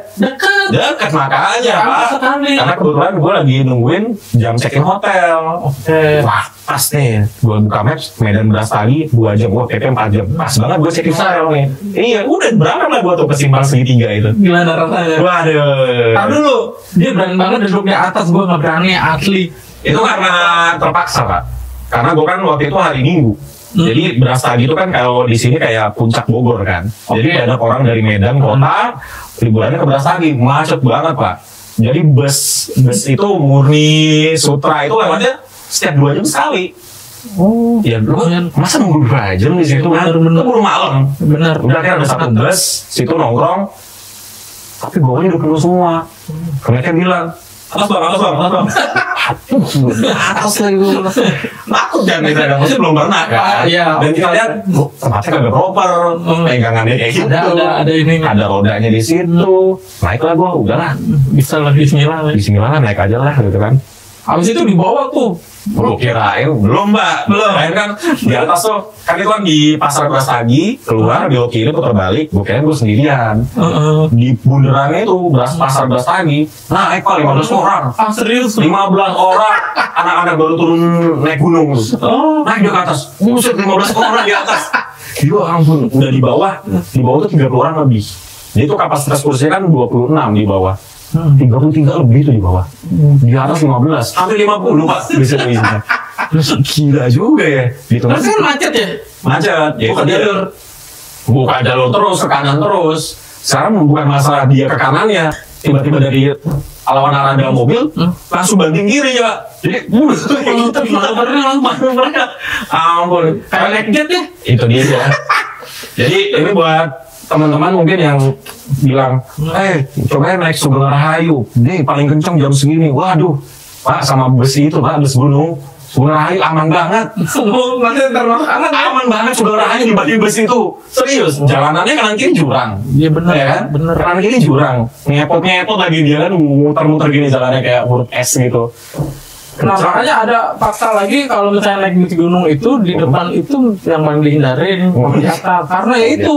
Dekat makanya Pak. Sekali. Karena kebetulan gue lagi nungguin jam check-in hotel. Oke. Wah, pas nih. Gue buka maps, Medan Brastagi 2 jam, gue PP 4 jam. Pas banget gue check-in hotel nih. Iya, udah berangkat lah gue tuh ke simpang segitiga itu. Gimana rasanya? Waduh. Tar dulu, dia berani banget duduk di atas, gue nggak berani asli. Itu karena terpaksa Pak. Karena gue kan waktu itu hari Minggu. Jadi Brastagi itu kan kalau di sini kayak puncak Bogor kan. Jadi banyak orang dari Medan kota liburannya ke Brastagi, macet banget Pak. Jadi bus itu murni Sutra itu lewatnya setiap 2 jam sekali. Oh, Ya lu masa nunggu 2 jam di situ kan? Bener. Keburu malam. benar. Udah kan ada satu bus, situ nongkrong. Tapi bawahnya udah penuh semua. Mereka bilang, atas bang. Atas lagi gue takut kan kita kan, maksudnya belum pernah kan. Iya. Dan kita lihat, tempatnya kagak proper, pegangannya kayak gitu. Ada ini. Ada rodanya di situ. Naiklah gue, udahlah. Bisa lah Bismillah. Bismillah lah, naik aja lah gitu kan. Habis itu dibawa tuh. Gue kirain belum mbak, belum. Kirain kan di atas tuh, kan itu kan di pasar Brastagi, keluar belok kiri putar balik. Gue kirain gue sendirian. Di bundarannya itu pasar Brastagi, naik Pak 15 orang. Ah serius? 15 orang anak-anak baru turun naik gunung tuh. Naik di atas. Buset 15 orang di atas. Ya ampun, udah di bawah tuh 30 orang lebih. Jadi itu kapasitas kursinya kan 26 di bawah. 33 lebih tuh di bawah. Di atas 15, hampir 50 Pak. Bisa isinya. Terus gila juga ya. Gitu. Terus kan macet ya? Macet. Ya, Bukan jalur. Bukan jalur terus, ke kanan terus. Sekarang bukan masalah dia ke kanannya. Tiba-tiba dari lawan arah ada mobil, langsung banting kiri ya. Jadi, manuvernya. Ampun. Kayak naik jet ya? Itu dia ya. Jadi ini buat teman-teman mungkin yang bilang, cobain naik Sugeng Rahayu. Nih paling kenceng jam segini. Waduh, Pak sama bus itu Pak, bus gunung. Sugeng Rahayu aman banget. Nanti ntar makanan Aman banget Sugeng Rahayu dibanding bus itu. Serius, jalanannya kanan kiri jurang. Iya bener Ya kan? bener. Kanan kiri jurang. Ngepot lagi dia kan muter-muter gini jalannya kayak huruf S gitu. Nah makanya ada fakta lagi kalau misalnya naik gunung itu di depan itu yang paling dihindarin di atas karena ya itu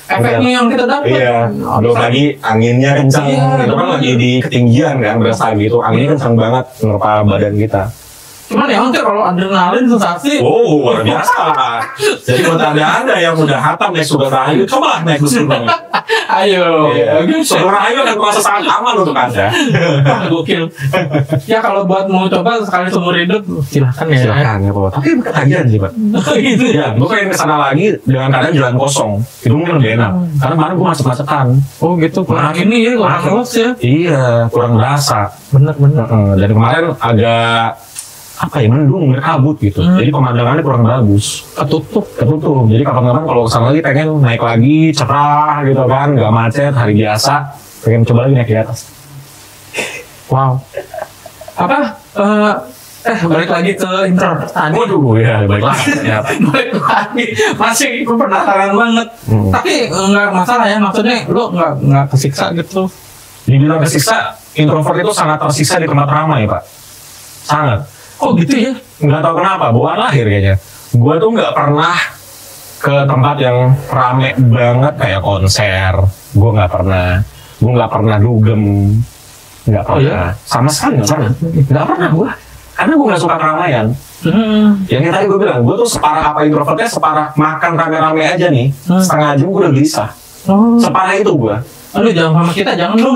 efeknya yang kita dapat. Iya, belum lagi anginnya kencang. Iya, Itu kan lagi di ketinggian kan berasa gitu. Anginnya kencang banget menerpa badan kita. Cuman ya nanti kalau adrenalin sensasi. Oh, luar biasa. Jadi buat anda yang udah hatam naik Sugeng Rahayu, coba naik bus gunung. Ayo. Sugeng Rahayu akan terasa sangat aman untuk anda. Gokil. Ya kalau buat mau coba sekali seumur hidup silahkan ya. Silakan ya Pak. Tapi ketagihan sih Pak. Gitu ya. Ya, gue pengen kesana lagi dengan keadaan jalan kosong. Itu mungkin lebih enak. Karena kemarin gue macet-macetan. Oh gitu. Kurang ini ya, kurang luas ya. Iya, kurang berasa. Bener. Dan kemarin agak mendung, berkabut gitu. Jadi pemandangannya kurang bagus. Ketutup. Jadi kapan-kapan kalau kesana lagi pengen naik lagi cerah gitu kan, nggak macet, hari biasa. Pengen coba lagi naik di atas. Wow. Apa? Balik lagi ke intro tadi. Waduh, ya baiklah. Ya, Balik lagi. Masih gue penasaran banget. Tapi nggak masalah ya. Maksudnya lo nggak kesiksa gitu. dibilang kesiksa, introvert itu sangat tersiksa di tempat ramai Pak. Sangat. Oh gitu ya? Nggak tahu kenapa, bawaan lahir kayaknya. Gue tuh nggak pernah ke tempat yang rame banget kayak konser. Gue nggak pernah dugem. Nggak pernah. Oh, iya? Sama sekali nggak pernah gue. Karena gue nggak suka keramaian. Yang tadi gue bilang, gue tuh separah apa introvertnya, separah makan rame-rame aja nih. Setengah jam gue udah gelisah. Separah itu gue. Aduh, jangan sama kita, jangan dong.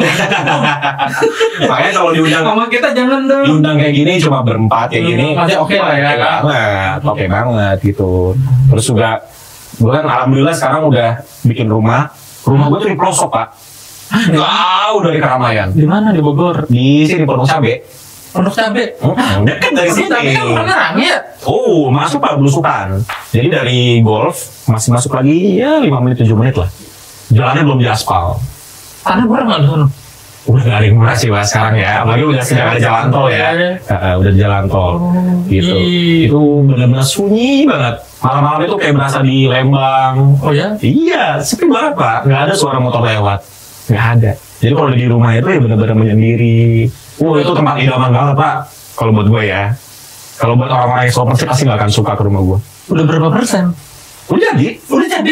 Makanya kalau diundang Sama kita jangan dong. diundang kayak gini cuma berempat kayak gini masih oke lah ya. oke banget gitu. Terus juga gue kan alhamdulillah sekarang udah bikin rumah gue tuh di pelosok Pak, jauh dari keramaian. Di mana? Di Bogor? Di sini Pondok Cabe. Pondok Cabe. Dekat dari sini. Tapi kan pernah rame ya? Oh, masuk Pak, belusukan. Jadi dari golf masih masuk lagi ya 5 menit 7 menit lah. Jalannya belum diaspal. Tanah murah nggak di sana? Udah gak ada yang murah sih Pak sekarang ya. Apalagi udah sejak ada jalan tol ya. Udah di jalan tol. Gitu. Itu benar-benar sunyi banget. Malam-malam itu kayak berasa di Lembang. Oh ya? Iya, sepi banget Pak. Gak ada suara motor lewat. Gak ada. Jadi kalau di rumah itu ya benar-benar menyendiri. Itu tempat idaman banget Pak. Kalau buat gue ya. Kalau buat orang-orang yang extrovert pasti gak akan suka ke rumah gue. Udah berapa persen? Udah jadi.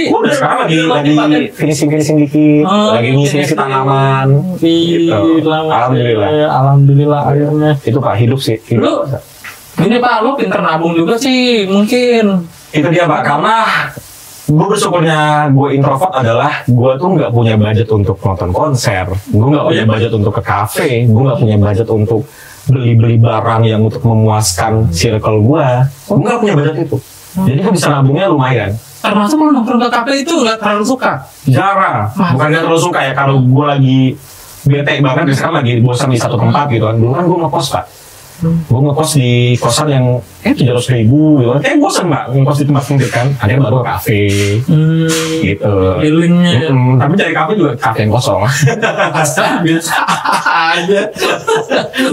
Udah sekarang lagi finishing dikit, lagi ngisi tanaman. Gitu. Alhamdulillah akhirnya. Itu Pak, hidup sih. Lu, ini Pak, lu pinter nabung juga sih mungkin. Itu dia Pak, karena gue bersyukurnya gue introvert adalah gue tuh nggak punya budget untuk nonton konser, gue nggak punya budget untuk ke kafe, gue nggak punya budget untuk beli barang yang untuk memuaskan circle gue nggak punya budget itu. Jadi gue bisa nabungnya lumayan. Termasuk lu nongkrong ke kafe itu nggak terlalu suka? Jarang, bukan nggak terlalu suka ya, kalau gue lagi bete banget, sekarang lagi bosan di satu tempat gitu kan. Dulu kan gue ngekos Pak, gue ngekos di kosan yang 700.000 gitu kan, bosan Mbak ngekos di tempat sendiri kan, akhirnya baru ke kafe gitu. Feelingnya. Tapi dari kafe juga kafe yang kosong. Biasa aja.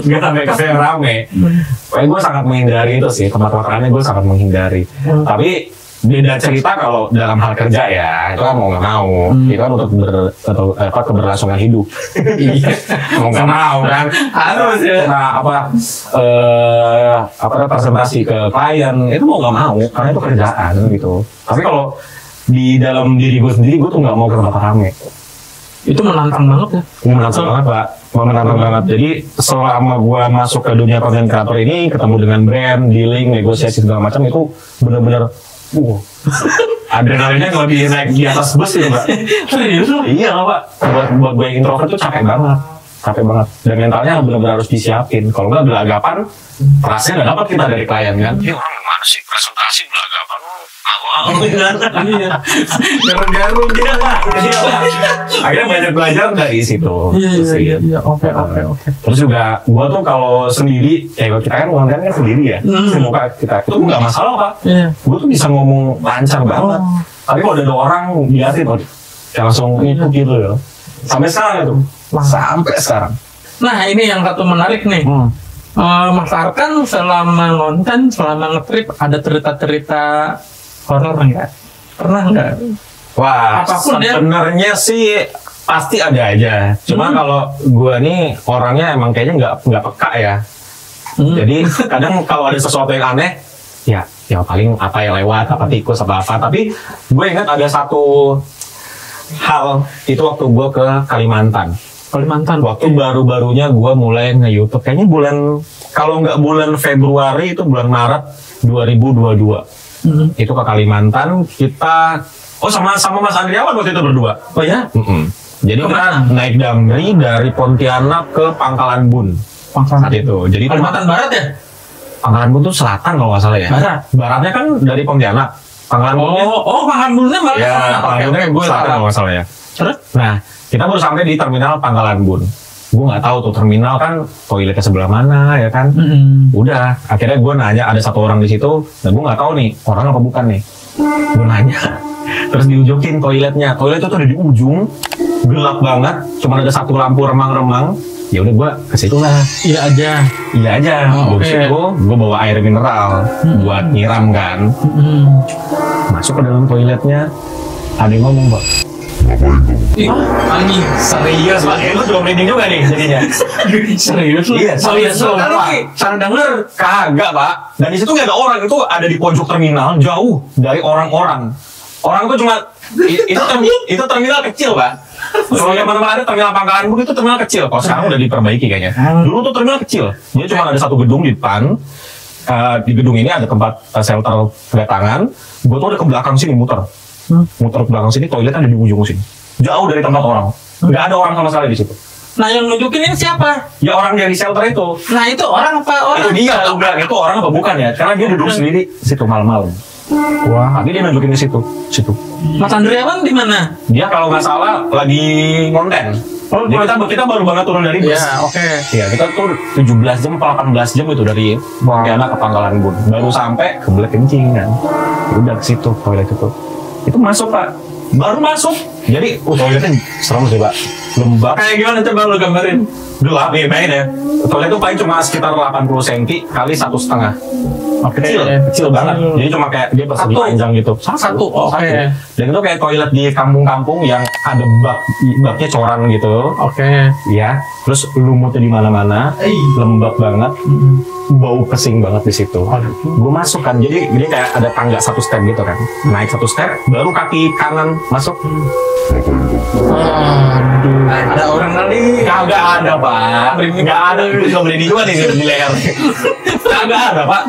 Nggak sampai kafe yang rame. Pokoknya gue sangat menghindari itu sih, tempat makanannya gue sangat menghindari. Tapi beda cerita kalau dalam hal kerja ya, itu kan mau nggak mau, itu kan untuk keberlangsungan hidup. Mau nggak mau kan, harus ya. Nah presentasi ke klien itu mau nggak mau, karena itu kerjaan gitu. Tapi kalau di dalam diri gue sendiri, gue tuh nggak mau ke tempat rame. Itu menantang banget ya. Menantang banget Pak, menantang banget. Jadi selama gue masuk ke dunia content creator ini, ketemu dengan brand, dealing, negosiasi segala macam, itu bener-bener adrenalinnya lebih naik di atas bus ya Mbak. Serius lu? Iya Pak, buat gue yang introvert tuh capek banget. Dan mentalnya benar-benar harus disiapin. Kalau nggak belagapan, rasanya nggak dapat kita dari klien kan. Ya orang mana sih presentasi belagapan Iya. Garung-garung dia lah. Akhirnya banyak belajar dari situ. Iya. Oke. Terus juga gua tuh kalau sendiri, kita kan konten kan sendiri ya. Semoga kita itu nggak masalah Pak. Gua tuh bisa ngomong lancar banget. Tapi kalau ada orang diliatin, langsung itu gitu ya. Sampai sekarang itu. Sampai sekarang. Nah ini yang satu menarik nih. Mas Arkan selama ngonten, selama ngetrip ada cerita-cerita horor nggak? Pernah nggak? Wah, sebenarnya sih pasti ada aja. Cuma kalau gue nih orangnya emang kayaknya nggak peka ya. Jadi kadang kalau ada sesuatu yang aneh, ya paling apa yang lewat, apa tikus, apa. Tapi gue ingat ada satu hal itu waktu gue ke Kalimantan. Waktu baru-barunya gue mulai nge-YouTube. Kayaknya kalau nggak bulan Februari itu bulan Maret 2022. Itu ke Kalimantan, kita sama Mas Andriawan waktu itu berdua. Oh ya? Jadi kita naik Damri dari Pontianak ke Pangkalan Bun saat itu. Jadi Kalimantan Barat ya? Pangkalan Bun tuh selatan kalau nggak salah ya. Baratnya kan dari Pontianak. Pangkalan Bunnya. Pangkalan Bunnya malah. Ya, Pangkalan Bunnya gue selatan kalau nggak salah ya. Terus? Nah, kita baru sampai di terminal Pangkalan Bun. Gue nggak tahu tuh terminal kan toiletnya sebelah mana ya kan. Udah, akhirnya gue nanya ada satu orang di situ, dan gue nggak tahu nih orang apa bukan nih. Gue nanya, terus diunjukin toiletnya. Toilet itu tuh ada di ujung, gelap banget, cuma ada satu lampu remang-remang. Ya udah gue ke situ lah. Iya aja. Gue situ, gue bawa air mineral buat nyiram kan. Masuk ke dalam toiletnya, ada yang ngomong Pak. Anjing, serius Pak. Lu juga merinding juga nih jadinya. Serius lu? Iya, serius lu. Cara denger kagak Pak. Dan di situ nggak ada orang, itu ada di pojok terminal, jauh dari orang-orang. Orang itu cuma itu terminal kecil Pak. Kalau yang mana ada terminal Pangkalan Bun itu terminal kecil. Kalau sekarang udah diperbaiki kayaknya. Dulu tuh terminal kecil. Dia cuma ada satu gedung di depan. Di gedung ini ada tempat shelter kedatangan. Gue tuh ada ke belakang sini muter ke belakang sini, toilet ada di ujung sini, jauh dari tempat orang, nggak ada orang sama sekali di situ. Nah yang nunjukin ini siapa? Ya orang dari shelter itu. Nah itu orang apa orang? Itu dia, gue bilang itu orang apa bukan ya? Karena dia duduk sendiri situ malam-malam. Wah, tapi dia nunjukin di situ. Mas Andriawan di mana? Dia kalau nggak salah lagi ngonten. Kita baru banget turun dari bus. Ya, oke. Ya, kita tuh 17 jam atau 18 jam itu dari Pontianak ke Pangkalan Bun. Baru sampai kebelet kencing kan. Udah ke situ toilet itu masuk Pak, baru masuk. Jadi toiletnya serem sih Pak. lembab, Kayak gimana coba lu gambarin? gelap nih, main ya. Toilet itu paling cuma sekitar 80 cm kali 1,5. Oke. Kecil banget. Jadi cuma kayak dia persegi Satu. panjang gitu. Satu, oke. Dan itu kayak toilet di kampung-kampung yang ada baknya coran gitu. Oke. Ya, terus lumutnya di mana-mana, lembab banget, bau pesing banget di situ. Gue masuk kan, jadi dia kayak ada tangga 1 step gitu kan, naik 1 step, baru kaki kanan masuk. Aduh. Ada orang kali. Kagak ada pak, nggak ada, gue juga beli juga nih di leher. Kagak ada pak,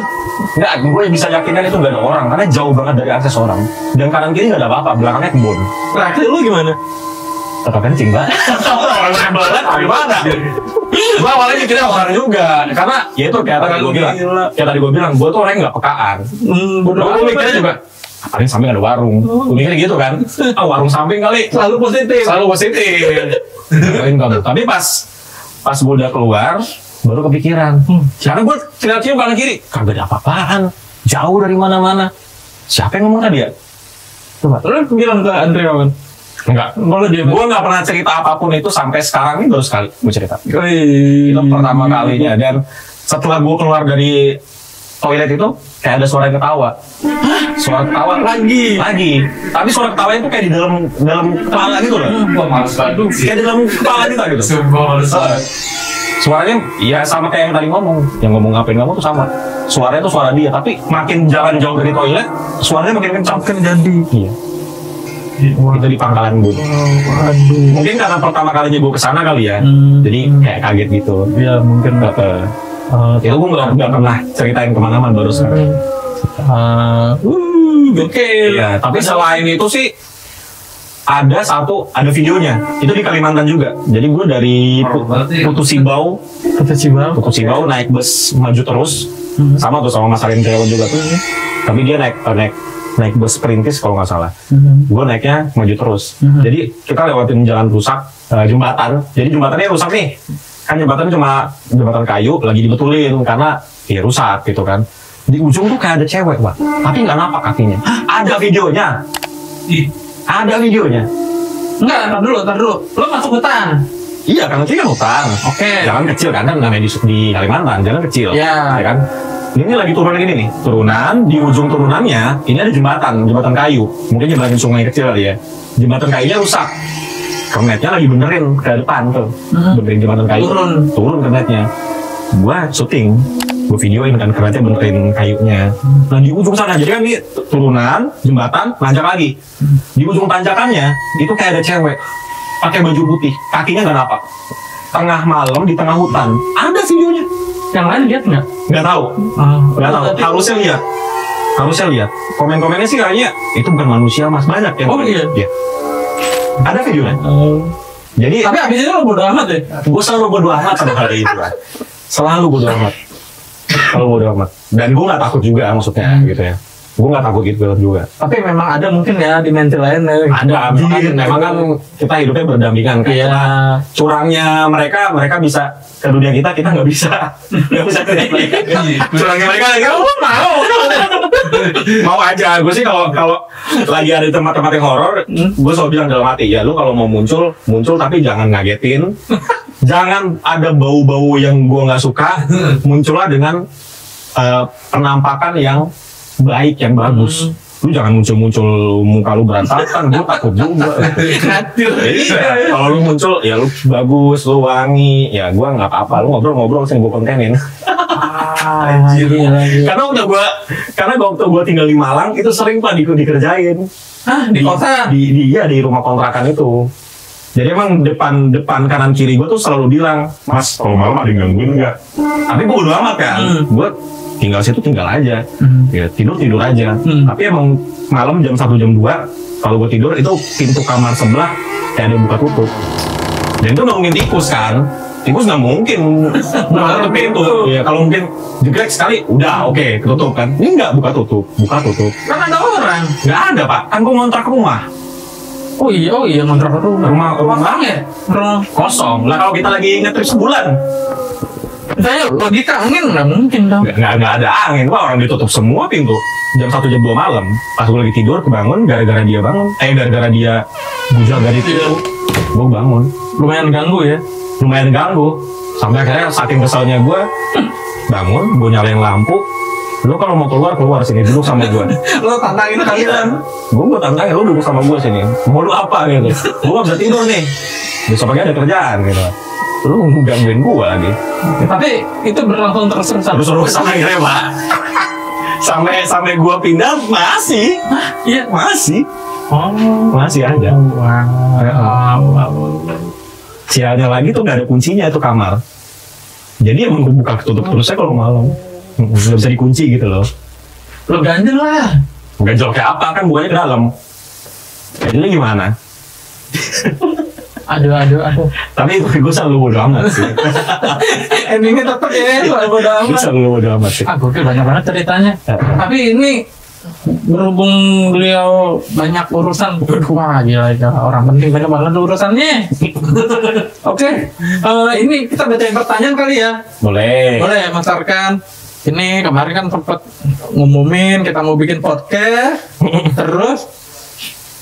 nggak, gue bisa yakinkan itu nggak ada orang, karena jauh banget dari akses orang. Dan kanan kiri nggak ada apa-apa, belakangnya kebun. Terakhir lu gimana? Tetap kencing pak. Orang banget, gimana? Gue awalnya mikirnya orang juga, karena ya itu kayak tadi gue bilang, gue tuh orangnya nggak pekaan. Gue mikirnya juga, paling samping ada warung. Gue mikirnya gitu kan, warung samping kali. Selalu positif. Tapi pas gue udah keluar, baru kepikiran. Karena gue cium kanan kiri, kagak ada apa-apaan, jauh dari mana-mana. Siapa yang ngomong tadi ya? Coba. Lu bilang ke Andre apa? Enggak, gue nggak pernah cerita apapun itu sampai sekarang ini baru sekali gue cerita. Wih. Itu pertama kalinya, dan setelah gue keluar dari toilet itu kayak ada suara ketawa. Suara ketawa lagi. Tapi suara ketawa itu kayak di dalam kepala gitu loh. Wah, males banget. Kayak di dalam kepala kita gitu. Sumpah males banget. Suaranya ya sama kayak yang tadi ngomong. Yang ngomong ngapain ngomong tuh sama. Suaranya tuh suara dia, tapi makin jalan jauh dari toilet, suaranya makin kencang. Jadi. Iya. Itu di Pangkalan Bun. Aduh. Mungkin karena pertama kalinya gue kesana kali ya, jadi kayak kaget gitu. Ya mungkin. Itu gue nggak pernah ceritain kemana-mana baru sekarang. Gokil. Iya, tapi selain itu sih ada videonya. Itu di Kalimantan juga. Jadi gue dari Putu Sibau naik bus maju terus, sama tuh sama Mas Arindreo juga tuh. Tapi dia naik bus perintis kalau nggak salah. Gue naiknya maju terus. Jadi kita lewatin jalan rusak, jembatan. Jadi jembatannya rusak nih. Kan jembatannya cuma jembatan kayu, lagi dibetulin karena ya rusak gitu kan. Di ujung tuh kayak ada cewek, Pak. Tapi nggak napak kakinya. Ada videonya. Ada videonya. Enggak, ntar dulu. Lo masuk hutan. Iya, kan kan hutan. Oke. Jalan kecil kan namanya di Kalimantan, jalan kecil. Iya. Ya kan? Ini lagi turunan gini nih. Turunan, di ujung turunannya ini ada jembatan kayu. Mungkin jembatan sungai kecil kali ya. Jembatan kayunya rusak. Kernetnya lagi benerin ke depan tuh. Benerin jembatan kayu. Turun kernetnya. Gua syuting. Gue videoin kan kernetnya benerin kayunya. Nah di ujung sana, jadi kan ini turunan, jembatan, nanjak lagi. Di ujung tanjakannya, itu kayak ada cewek. Pakai baju putih, kakinya nggak napak. Tengah malam di tengah hutan. Ada videonya. Yang lain lihat nggak? Nggak tahu. Nggak tahu. Harusnya lihat. Komen-komennya sih kayaknya itu bukan manusia mas, banyak yang. Oh iya. Iya. Ada videonya. Jadi. Tapi abis itu lo bodo amat ya? Gue selalu bodo amat sama hal itu. Selalu bodo amat. Dan gue nggak takut juga maksudnya gitu ya. Gue nggak takut gitu juga. Tapi memang ada mungkin ya dimensi lain ya. Ada, memang kan kita hidupnya berdampingan kan. Iya. Curangnya mereka bisa ke dunia kita nggak bisa ke dunia mereka. Curangnya mereka mau aja. Gue sih kalau lagi ada tempat-tempat yang horor, gue selalu bilang dalam hati ya, lu kalau mau muncul tapi jangan ngagetin. Jangan ada bau-bau yang gue nggak suka. Muncullah dengan penampakan yang baik, yang bagus. Lu jangan muncul muka lu berantakan, gue takut juga. Iya, kalau lu muncul ya lu bagus, lu wangi, ya gue nggak apa-apa. Lu ngobrol sih gue kontenin. Karena waktu gue tinggal di Malang itu sering pak dikerjain. Di kota? Di rumah kontrakan itu. Jadi emang depan kanan kiri gue tuh selalu bilang, mas kalau malam ada yang gangguin nggak? Tapi gue udah amat kan, gue tinggal situ tinggal aja, ya, tidur aja. Tapi emang malam jam 1 jam 2 kalau gue tidur itu pintu kamar sebelah kayak ada buka tutup. Dan itu nggak mungkin tikus kan? Tikus nggak mungkin buka tutup pintu. Ya kalau mungkin jegrek sekali, udah oke, ketutup kan? Ini nggak buka tutup. Kan ada orang. Nggak ada pak, kan gue ngontrak rumah. Oh iya ngontrak rumah ya? Kosong. Lah kalau kita lagi ngetrip sebulan, saya logika angin nggak mungkin dong. Nggak ada angin, wah orang ditutup semua pintu. Jam 1 jam 2 malam, pas gue lagi tidur kebangun gara-gara dia bujal dari itu. Gue bangun. Lumayan ganggu ya. Lumayan ganggu. Sampai akhirnya saking keselnya gue bangun, gue nyalain lampu. Lu kalau mau keluar sini duduk sama gue. Lo tantangin kalian. Gue tantangin lu duduk sama gue sini. Mau lu apa gitu? Gue bisa tidur nih. Besok pagi ada kerjaan gitu. Lu gangguin gue lagi. Tapi itu berlangsung terus-terusan. Terus akhirnya Pak. sampai gue pindah masih. Iya Masih. Oh, Masih aja. wow. Sialnya lagi tuh nggak ada kuncinya itu kamar. Jadi emang gue buka tutup terusnya kalau malam. Nggak bisa dikunci gitu loh. Lo ganjel lah. Ganjel kayak apa kan bukannya ke dalam. Jadi gimana? Aduh. Tapi gue selalu bodo amat sih. Endingnya tetap ya, bodo Gue amat. selalu bodo amat sih. Gokil banyak banget ceritanya. Tapi ini berhubung beliau banyak urusan, wah gila orang penting banyak banget urusannya. Oke, ini kita bacain pertanyaan kali ya. Boleh. Boleh Mas Arkan. Ini kemarin kan sempat ngumumin kita mau bikin podcast, terus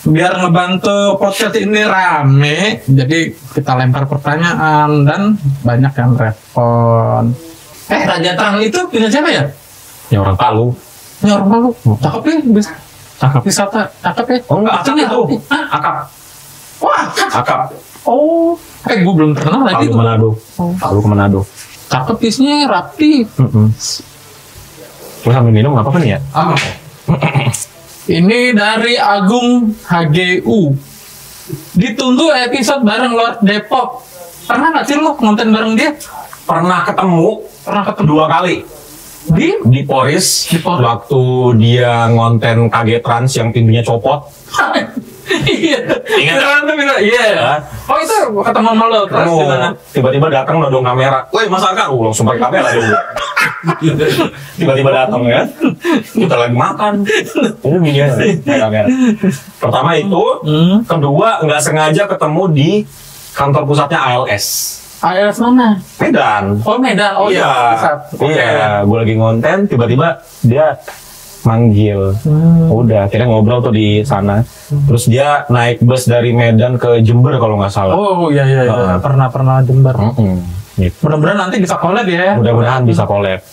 biar ngebantu podcast ini rame, jadi kita lempar pertanyaan dan banyak yang respon. Raja Trang itu punya siapa ya? Ya orang Palu. Ya orang Palu. Cakep ya, bisa. Cakep. Wisata, cakep ya. Oh enggak, akap Betul ya? itu. Hah? Akap. Wah, Akap. oh. Gue belum pernah lagi. Palu ke Manado. Palu ke Manado. Cakep bisnya, rapi. Gue sambil minum nggak apa-apa nih ya? Apa? Ini dari Agung HGU. Ditunggu episode bareng Lord Depok. Pernah nggak sih lo nonton bareng dia? Pernah ketemu Pernah ketemu 2 kali. Di Poris. Di Poris. Waktu dia ngonten KG Trans yang pintunya copot. Iya. Ingat? Iya. Oh itu ketemu sama lo terus Ketemu. gimana? Tiba-tiba datang nodong kamera. Woi Mas Arkan, langsung pakai kamera dia. Tiba-tiba datang ya. Kita lagi makan. Ini video kamera. Pertama itu, kedua nggak sengaja ketemu di kantor pusatnya ALS. ALS mana? Medan. Oh Medan. Oh iya. Oke. Iya, gue lagi ngonten, tiba-tiba dia manggil. Udah, akhirnya ngobrol tuh di sana. Terus dia naik bus dari Medan ke Jember kalau nggak salah. Oh iya. Pernah Jember. Gitu. Mudah-mudahan nanti bisa collab ya. Mudah-mudahan bisa collab.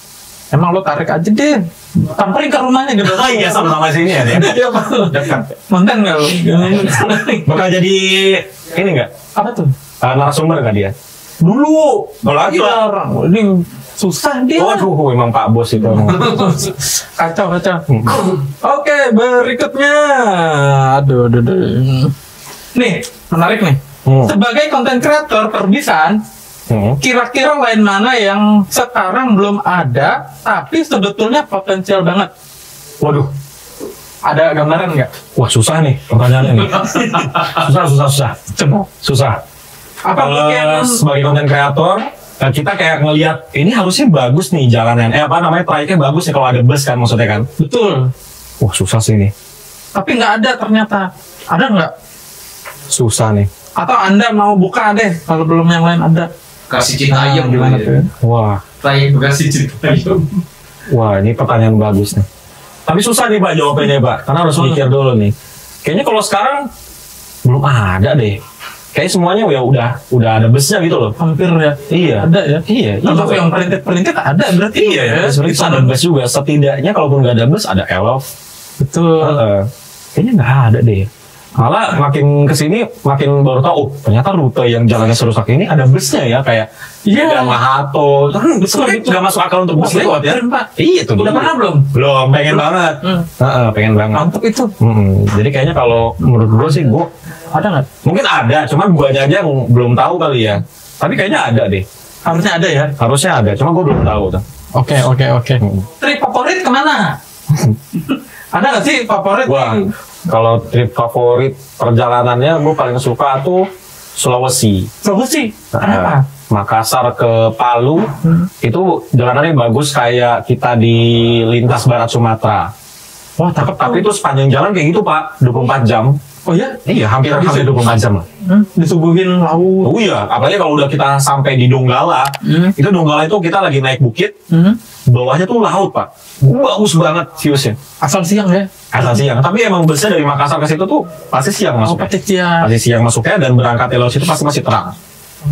Emang lo tarik aja deh. Samperin ke rumahnya gitu. Ah iya, sama-sama sini ya dia. Dekat. Konten nggak lo? Bakal jadi ini nggak? Apa tuh? Narasumber nggak dia? Dulu. Kalau lagi lah. Orang ini susah dia. Waduh, emang Pak Bos itu. Kacau. Oke, berikutnya. Aduh. Nih, menarik nih. Sebagai konten kreator perbisan, kira-kira lain mana yang sekarang belum ada, tapi sebetulnya potensial banget? Waduh. Ada gambaran nggak? Wah, susah nih pertanyaannya nih. Susah. Coba. Susah. Apa mungkin sebagai konten kreator, kita kayak ngelihat ini harusnya bagus nih jalanan. Trayeknya bagus nih kalau ada bus kan maksudnya kan. betul, Wah, susah sih nih. tapi nggak ada ternyata. Ada nggak? Susah nih. Atau Anda mau buka deh kalau belum yang lain ada? Kasih cinta ayam gimana gitu ya. tuh? Wah, Tayang kasih cinta ayam. ini pertanyaan bagus nih. Tapi susah nih Pak jawabannya Pak, karena harus mikir dulu nih. Kayaknya kalau sekarang belum ada deh. Kayak semuanya ya udah ada busnya gitu loh. Hampir ya. Iya. Ada ya. Iya. Termasuk yang perintit ada berarti. Iya ya. Sebenarnya itu ada bus juga. Setidaknya kalaupun nggak ada bus ada elf. Betul. Kayaknya nggak ada deh. Malah makin kesini makin baru tahu. Ternyata rute yang jalannya serusak ini ada busnya ya kayak. Iya. Dan Mahato. Kan bus nggak masuk akal untuk bus lewat ya. Pak. Iya tuh. Udah pernah belum? Belum. Pengen banget. Pengen banget. Mantap itu. Jadi kayaknya kalau menurut gue sih Ada nggak? mungkin ada, cuma gue aja yang belum tahu kali ya. Tapi kayaknya ada deh. Harusnya ada ya. Harusnya ada, cuma gue belum tahu tuh. Oke. Trip favorit kemana? Ada nggak sih favorit? Wah, kalau trip favorit perjalanannya gue paling suka tuh Sulawesi. Sulawesi. Kenapa? Makassar ke Palu itu jalanannya bagus kayak kita di lintas barat Sumatera. Wah, cakep. Tapi itu sepanjang jalan kayak gitu Pak, 24 jam. Oh ya? Iya, hampir 24 jam lah. Disuguhin laut. Oh iya, apalagi kalau udah kita sampai di Donggala, itu Donggala itu kita lagi naik bukit, bawahnya tuh laut pak, bagus banget viewsnya. Asal siang ya? Asal siang, tapi emang busnya dari Makassar ke situ tuh pasti siang masuknya. Pasti siang. Pasti siang masuknya dan berangkat lewat situ pasti masih terang.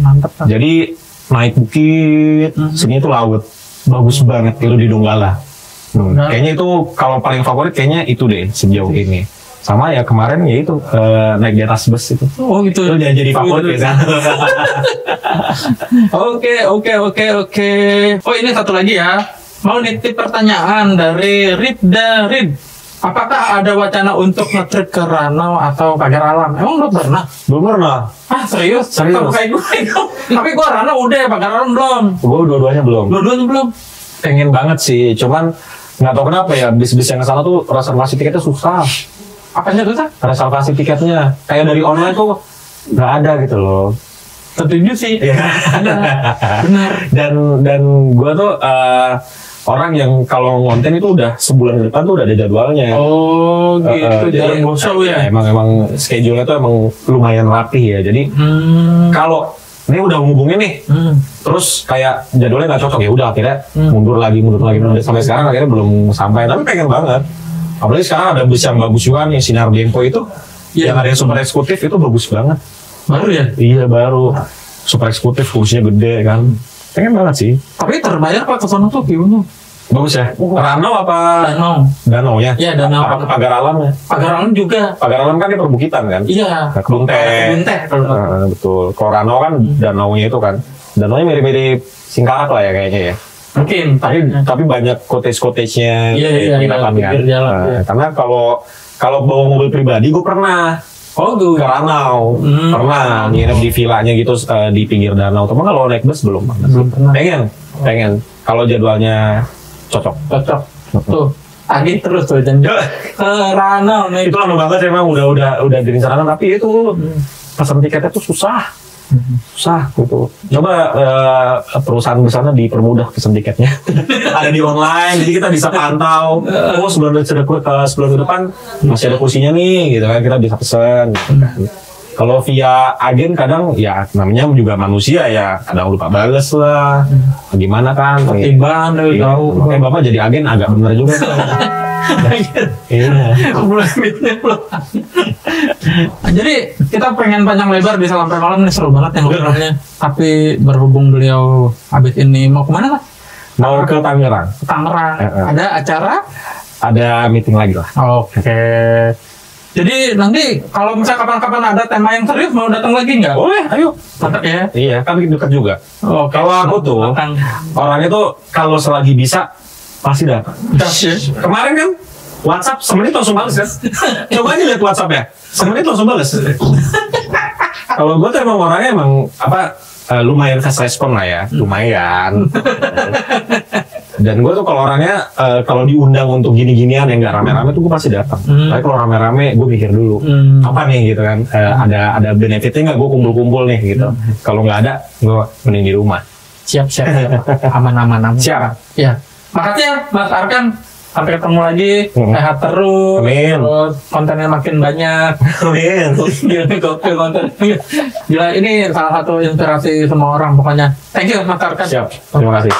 Mantap. Jadi naik bukit, sini tuh laut, bagus banget itu di Donggala. Kayaknya itu kalau paling favorit kayaknya itu deh sejauh ini. Sama ya kemarin ya itu naik di atas bus itu. Oh gitu. Itu udah jadi favorit ya. Oke. Oh ini satu lagi ya. Mau nitip pertanyaan dari Ribda Rib. Apakah ada wacana untuk nge-trip ke Ranau atau Pagar Alam? Emang lu pernah? Belum pernah. Ah serius? Serius. Sama kayak gue. Tapi gue Ranau udah, Pagar Alam belum. Gue dua-duanya belum. Dua-duanya belum. Pengen banget sih, cuman nggak tahu kenapa ya bis-bis yang kesana tuh reservasi tiketnya susah. Apanya susah? Reservasi tiketnya kayak dari online tuh nggak ada gitu loh. Setuju sih. Ada. Benar. Dan gue tuh orang yang kalau ngonten itu udah sebulan ke depan tuh udah ada jadwalnya. Oh gitu. Jadi show ya. Emang schedule-nya tuh emang lumayan rapih ya. Jadi kalau ini udah ngubungin nih, terus kayak jadwalnya nggak cocok ya udah akhirnya mundur lagi sampai sekarang akhirnya belum sampai. Tapi pengen banget. Apalagi sekarang ada bus yang bagus juga nih, Sinar Dempo itu, yang ada yang super eksekutif itu bagus banget. Baru ya? Iya baru, super eksekutif, kursinya gede kan. Pengen banget sih. Tapi terbayar pak kesana tuh view-nya. Bagus ya. Ranau apa? Danau ya? Iya Danau. Apa Pagar Alam ya? Pagar Alam juga. Pagar Alam kan di perbukitan kan? Iya. Kebun teh. Betul. Kalau Ranau kan danaunya itu kan. Danaunya mirip-mirip Singkarak lah ya kayaknya ya. Mungkin. Tapi banyak cottage-nya penginapan kan. Karena kalau bawa mobil pribadi gue pernah. Oh gue ke Ranau. Pernah nginep di villanya gitu di pinggir danau. Tapi kalau naik bus belum pernah. Pengen. Kalau jadwalnya cocok. Tuh tadi terus tuh jangan ke Ranau nih. Itu lama banget emang udah direncanakan tapi itu pesan tiketnya tuh susah gitu. Coba perusahaan di sana dipermudah pesan tiketnya. Ada di online jadi kita bisa pantau. Oh sebulan ke depan masih ada kursinya nih gitu kan kita bisa pesen gitu kan. Kalau via agen kadang ya namanya juga manusia ya kadang lupa bales lah. Gimana kan? Timbangan tahu. Kayak bapak jadi agen agak bener juga. Iya. Jadi kita pengen panjang lebar bisa sampai malam nih seru banget yang ngobrolnya. Tapi berhubung beliau habis ini mau kemana lah? Mau ke Tangerang. Ada acara? Ada meeting lagi lah. Oke. Jadi nanti kalau misalnya kapan-kapan ada tema yang serius mau datang lagi nggak? Boleh, ayo. Mantap ya. Iya, kan dekat juga. Oke. Kalau aku tuh orangnya tuh kalau selagi bisa pasti datang. Kemarin kan WhatsApp semenit langsung balas ya. Coba aja lihat WhatsApp ya. Semenit langsung balas. Kalau gue tuh emang orangnya lumayan fast respon lah ya, lumayan. Dan gue tuh kalau orangnya kalau diundang untuk gini-ginian yang nggak rame-rame tuh gue pasti datang. Tapi kalau rame-rame gue mikir dulu apa nih gitu kan, ada benefitnya nggak gue kumpul-kumpul nih gitu. Kalau nggak ada gue mending di rumah. Siap. Aman. Siap. Ya. Makasih ya Mas Arkan. Sampai ketemu lagi, sehat terus. Amin. Terus kontennya makin banyak. Amin. Gokil konten. Gila ini salah satu inspirasi semua orang pokoknya. Thank you Mas Arkan. Siap. Terima kasih.